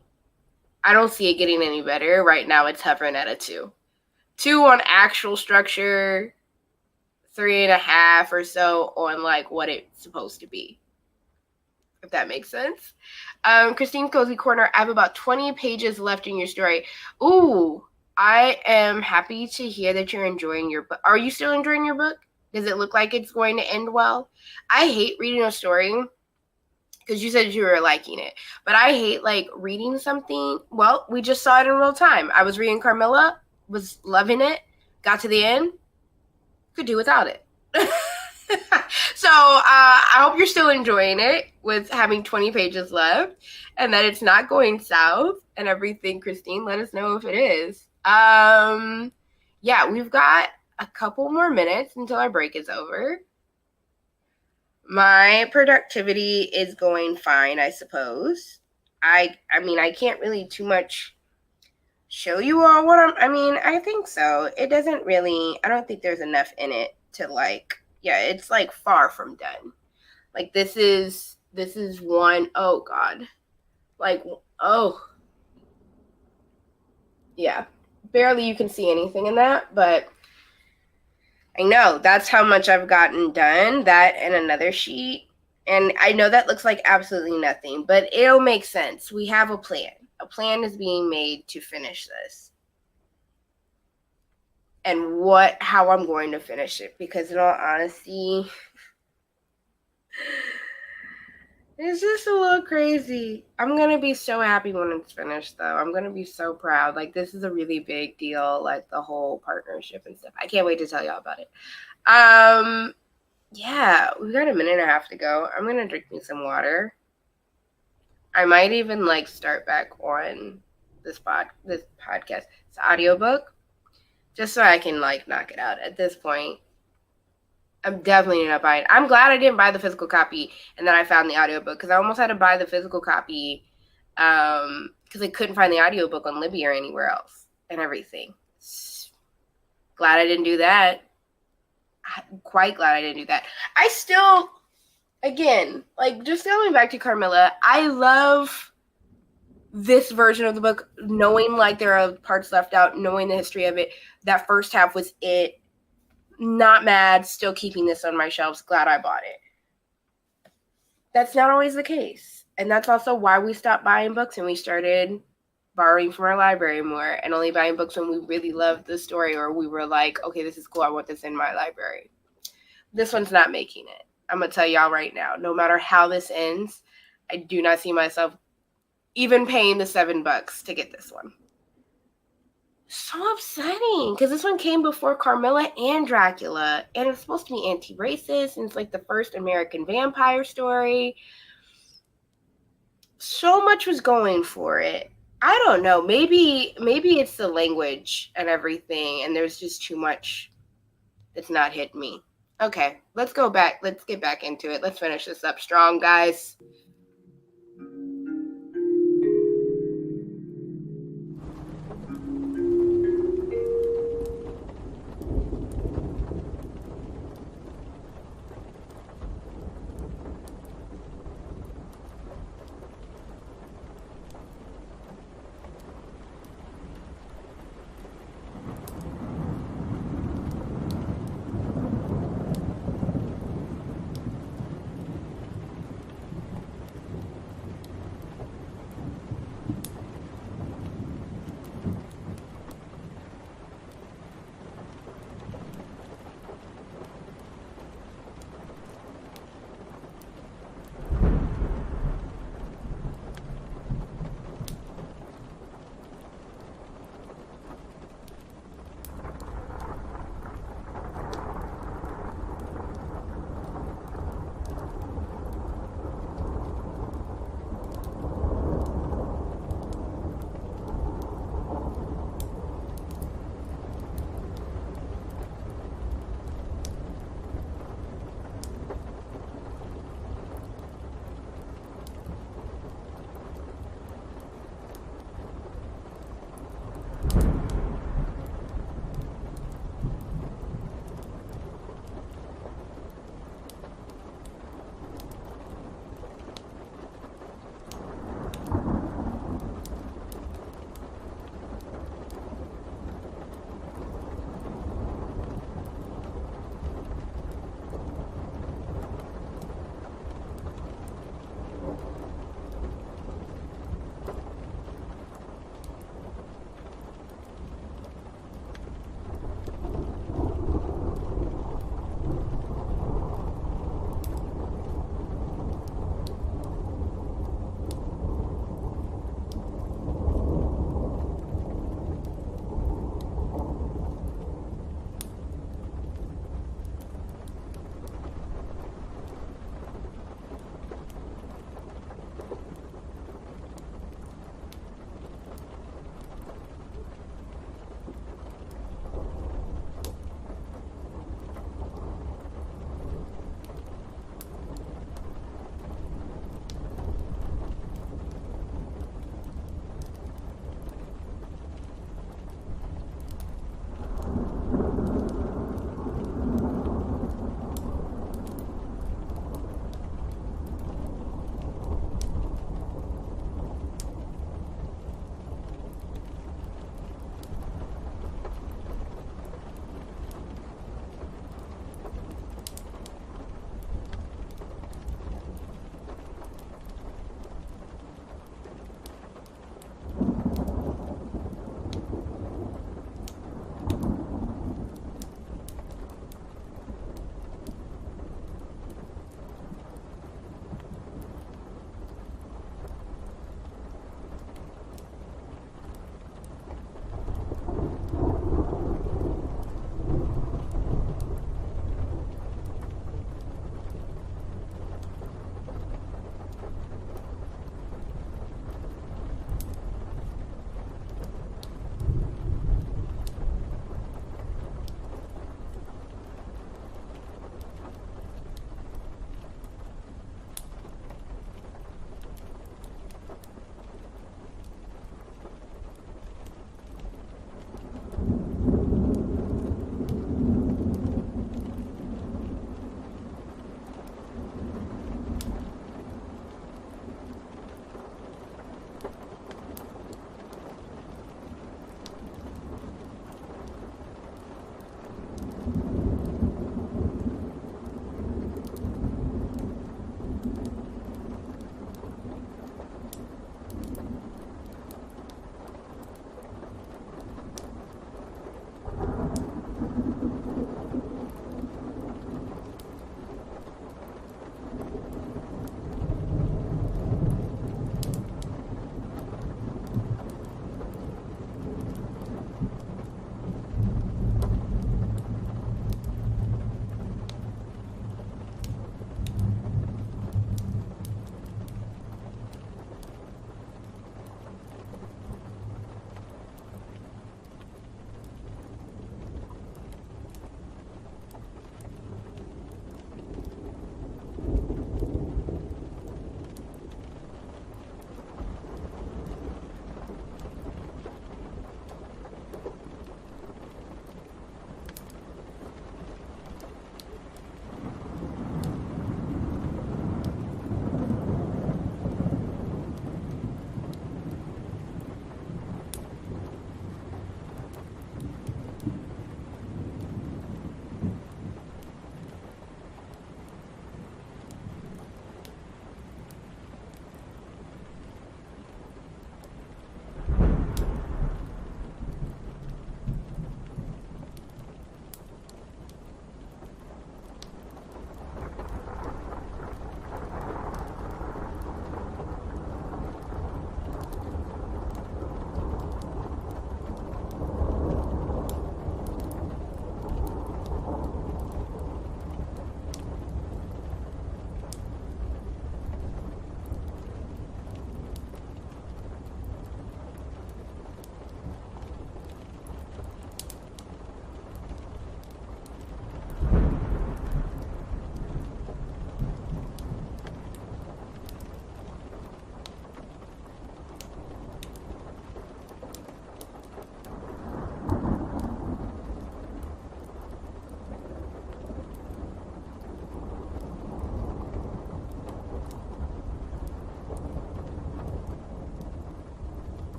I don't see it getting any better. Right now, it's hovering at a 2. 2 on actual structure, 3.5 or so on, like, what it's supposed to be, if that makes sense. Christine's Cozy Corner, I have about 20 pages left in your story. Ooh, I am happy to hear that you're enjoying your book. Are you still enjoying your book? Does it look like it's going to end well? I hate reading a story, because you said you were liking it, but I hate, like, reading something. Well, we just saw it in real time. I was reading Carmilla, was loving it, got to the end, could do without it. So I hope you're still enjoying it with having 20 pages left and that it's not going south and everything. Christine, let us know if it is. Yeah, we've got a couple more minutes until our break is over. My productivity is going fine, I suppose. I mean, I can't really too much show you all what I think so. It doesn't really, I don't think there's enough in it to, like, yeah, it's, like, far from done. Like, this is one, oh God. Like, oh. Yeah. Barely you can see anything in that, but I know that's how much I've gotten done, that and another sheet. And I know that looks like absolutely nothing, but it'll make sense. We have a plan. A plan is being made to finish this. And how I'm going to finish it, because in all honesty, it's just a little crazy. I'm going to be so happy when it's finished, though. I'm going to be so proud. Like, this is a really big deal, like, the whole partnership and stuff. I can't wait to tell y'all about it. Yeah, we've got a minute and a half to go. I'm going to drink me some water. I might even, like, start back on this podcast. It's an audiobook, just so I can, like, knock it out. At this point, I'm definitely not buying it. I'm glad I didn't buy the physical copy and then I found the audiobook, because I almost had to buy the physical copy because I couldn't find the audiobook on Libby or anywhere else and everything. Glad I didn't do that. I'm quite glad I didn't do that. I still, again, like, just going back to Carmilla, I love this version of the book, knowing, like, there are parts left out, knowing the history of it. That first half was it. Not mad, still keeping this on my shelves. Glad I bought it. That's not always the case. And that's also why we stopped buying books and we started borrowing from our library more and only buying books when we really loved the story or we were like, okay, this is cool. I want this in my library. This one's not making it. I'm going to tell y'all right now, no matter how this ends, I do not see myself even paying the $7 to get this one. So upsetting, because this one came before Carmilla and Dracula, and it's supposed to be anti-racist, and it's like the first American vampire story. So much was going for it. I don't know. Maybe it's the language and everything, and there's just too much that's not hit me. Okay, let's go back. Let's get back into it. Let's finish this up strong, guys.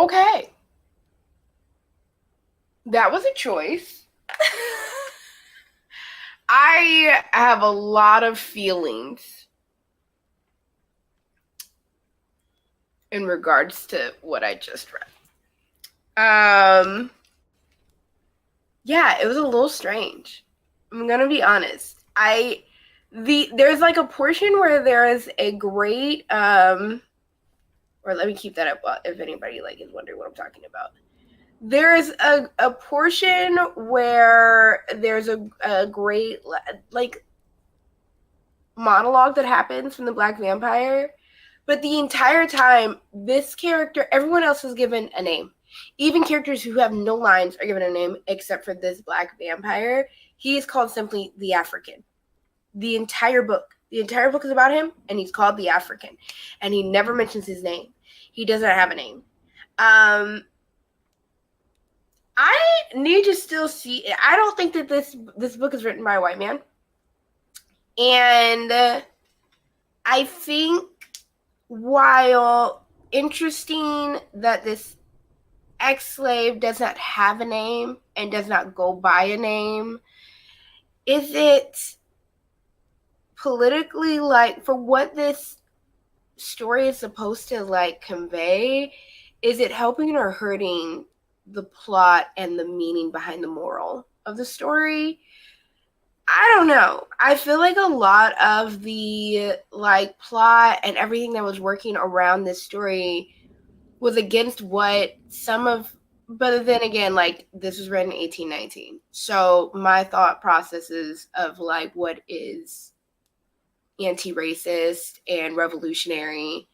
Okay. That was a choice. I have a lot of feelings in regards to what I just read. Yeah, it was a little strange. I'm gonna be honest. There's like a portion where there is a great or let me keep that up if anybody like is wondering what I'm talking about. There's a portion where there's a great like monologue that happens from the Black Vampire, but the entire time this character, everyone else is given a name. Even characters who have no lines are given a name except for this Black Vampire. He is called simply the African. The entire book is about him, and he's called the African, and he never mentions his name. He doesn't have a name. I need to still see. I don't think that this book is written by a white man, and I think while interesting that this ex-slave does not have a name and does not go by a name, is it politically, like, for what this story is supposed to like convey, is it helping or hurting the plot and the meaning behind the moral of the story? I don't know. I feel like a lot of the like plot and everything that was working around this story was against what some of, but then again, like, this was written in 1819. So my thought processes of like what is anti-racist and revolutionary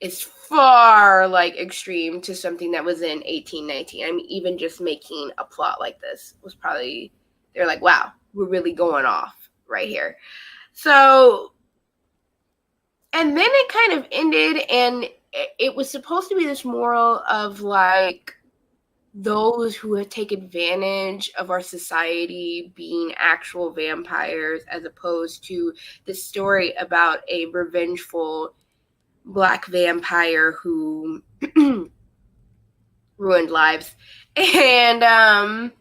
is far like extreme to something that was in 1819. I mean, even just making a plot like this was probably, they're like, wow, we're really going off right here. So, and then it kind of ended, and it was supposed to be this moral of like those who take advantage of our society being actual vampires, as opposed to the story about a revengeful Black vampire who ruined lives. And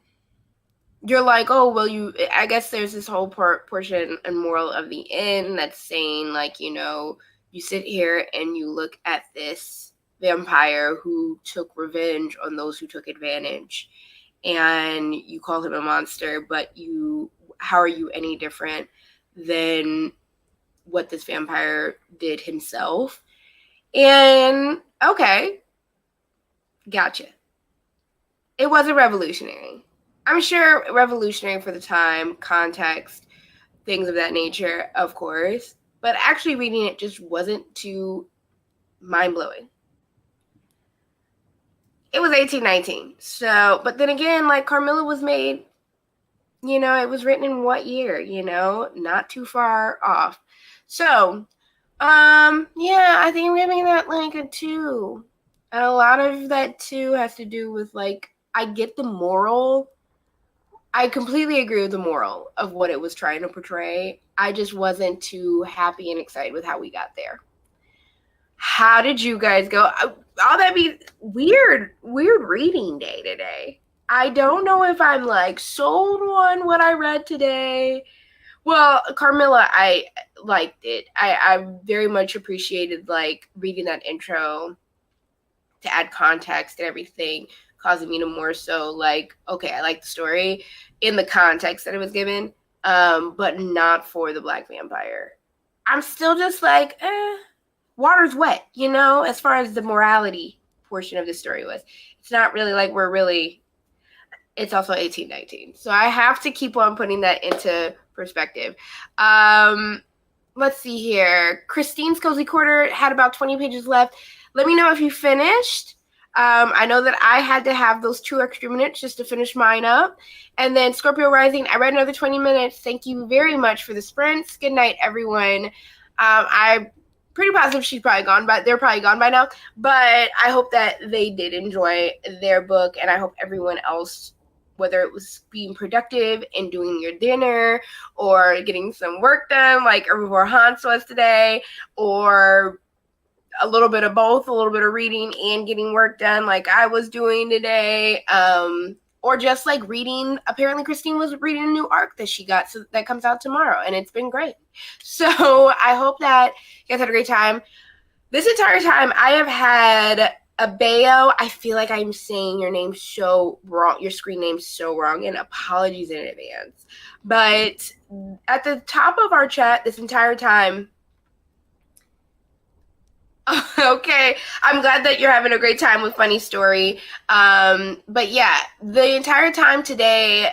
you're like, oh, well, I guess there's this whole portion and moral of the end that's saying, like, you know, you sit here and you look at this vampire who took revenge on those who took advantage, and you call him a monster, but how are you any different than what this vampire did himself? And okay, gotcha. It wasn't revolutionary. I'm sure revolutionary for the time, context, things of that nature, of course. But actually reading it just wasn't too mind-blowing. It was 1819. So, but then again, like, Carmilla was made, you know, it was written in what year, you know? Not too far off. So, yeah, I think I'm giving that like a 2. And a lot of that 2 has to do with like, I get the moral. I completely agree with the moral of what it was trying to portray. I just wasn't too happy and excited with how we got there. How did you guys go? All that be weird reading day today. I don't know if I'm like sold on what I read today. Well, Carmilla, I liked it. I very much appreciated like reading that intro to add context and everything, causing me to more so like, okay, I like the story in the context that it was given, but not for the Black Vampire. I'm still just like, water's wet, you know, as far as the morality portion of the story was. It's not really like it's also 1819. So I have to keep on putting that into perspective. Let's see here. Christine's Cozy Corner had about 20 pages left. Let me know if you finished. I know that I had to have those 2 extra minutes just to finish mine up. And then Scorpio Rising, I read another 20 minutes. Thank you very much for the sprints. Good night, everyone. I'm pretty positive she's probably gone, but they're probably gone by now. But I hope that they did enjoy their book, and I hope everyone else, whether it was being productive and doing your dinner or getting some work done like Herbivore Hans was today, or a little bit of both, a little bit of reading and getting work done like I was doing today. Or just like reading. Apparently Christine was reading a new arc that she got, so that comes out tomorrow, and it's been great. So I hope that you guys had a great time. This entire time I have had Abeo. I feel like I'm saying your name so wrong, your screen name so wrong, and apologies in advance. But at the top of our chat this entire time, okay, I'm glad that you're having a great time with Funny Story. But yeah, the entire time today,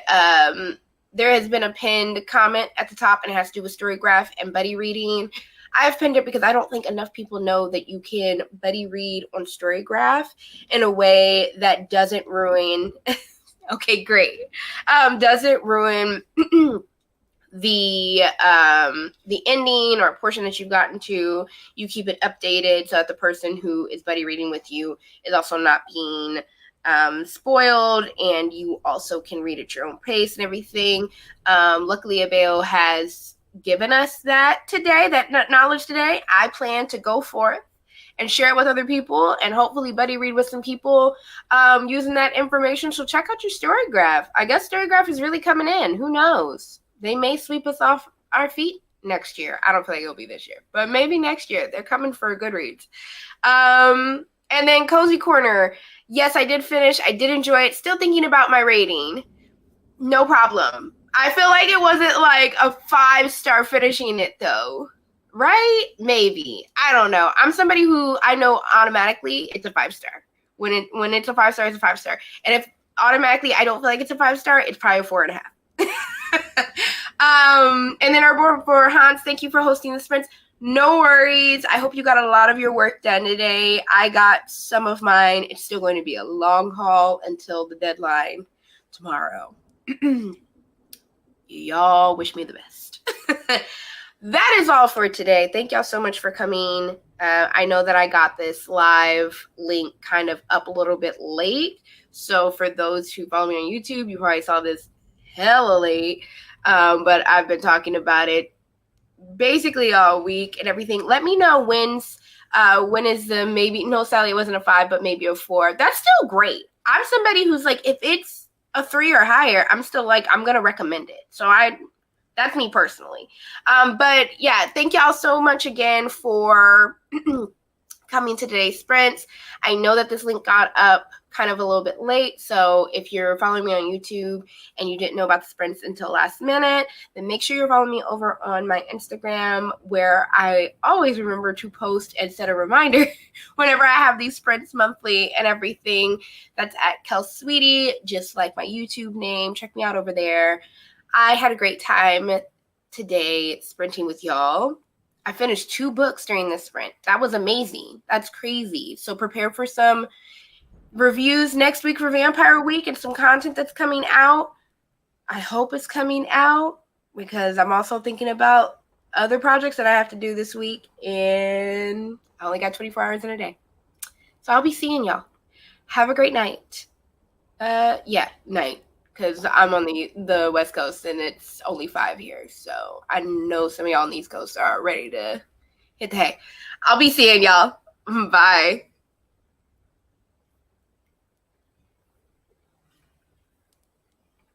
there has been a pinned comment at the top, and it has to do with Storygraph and buddy reading. I've pinned it because I don't think enough people know that you can buddy read on Storygraph in a way that doesn't ruin. Okay, great. Doesn't ruin the ending or portion that you've gotten to. You keep it updated so that the person who is buddy reading with you is also not being spoiled, and you also can read at your own pace and everything. Luckily, Abeo has given us that today, that knowledge today. I plan to go forth and share it with other people, and hopefully buddy read with some people using that information. So check out your Storygraph. I guess Storygraph is really coming in. Who knows? They may sweep us off our feet next year. I don't feel like it'll be this year, but maybe next year. They're coming for Goodreads. And then Cozy Corner. Yes, I did finish. I did enjoy it. Still thinking about my rating. No problem. I feel like it wasn't like a 5-star finishing it though. Right? Maybe. I don't know. I'm somebody who I know automatically it's a 5-star. When it's a 5-star, it's a 5-star. And if automatically I don't feel like it's a 5-star, it's probably a 4.5. And then our board for Hans, thank you for hosting the sprints. No worries. I hope you got a lot of your work done today. I got some of mine. It's still going to be a long haul until the deadline tomorrow. Y'all wish me the best. That is all for today. Thank y'all so much for coming. I know that I got this live link kind of up a little bit late. So for those who follow me on YouTube, you probably saw this hella late. But I've been talking about it basically all week and everything. Let me know when is the maybe, no, Sally, it wasn't a 5, but maybe a 4. That's still great. I'm somebody who's like, if it's a 3 or higher, I'm still like, I'm going to recommend it. So that's me personally. But yeah, thank y'all so much again for coming to today's sprints. I know that this link got up kind of a little bit late, so if you're following me on YouTube and you didn't know about the sprints until last minute, then make sure you're following me over on my Instagram, where I always remember to post and set a reminder whenever I have these sprints monthly and everything. That's at KelsSweetie, just like my YouTube name. Check me out over there. I had a great time today sprinting with y'all. I finished 2 books during this sprint. That was amazing. That's crazy. So prepare for some reviews next week for Vampire Week and some content that's coming out. I hope it's coming out because I'm also thinking about other projects that I have to do this week, and I only got 24 hours in a day. So I'll be seeing y'all. Have a great night. Night, because I'm on the West Coast and it's only 5 here. So I know some of y'all on the East Coast are ready to hit the hay. I'll be seeing y'all. Bye.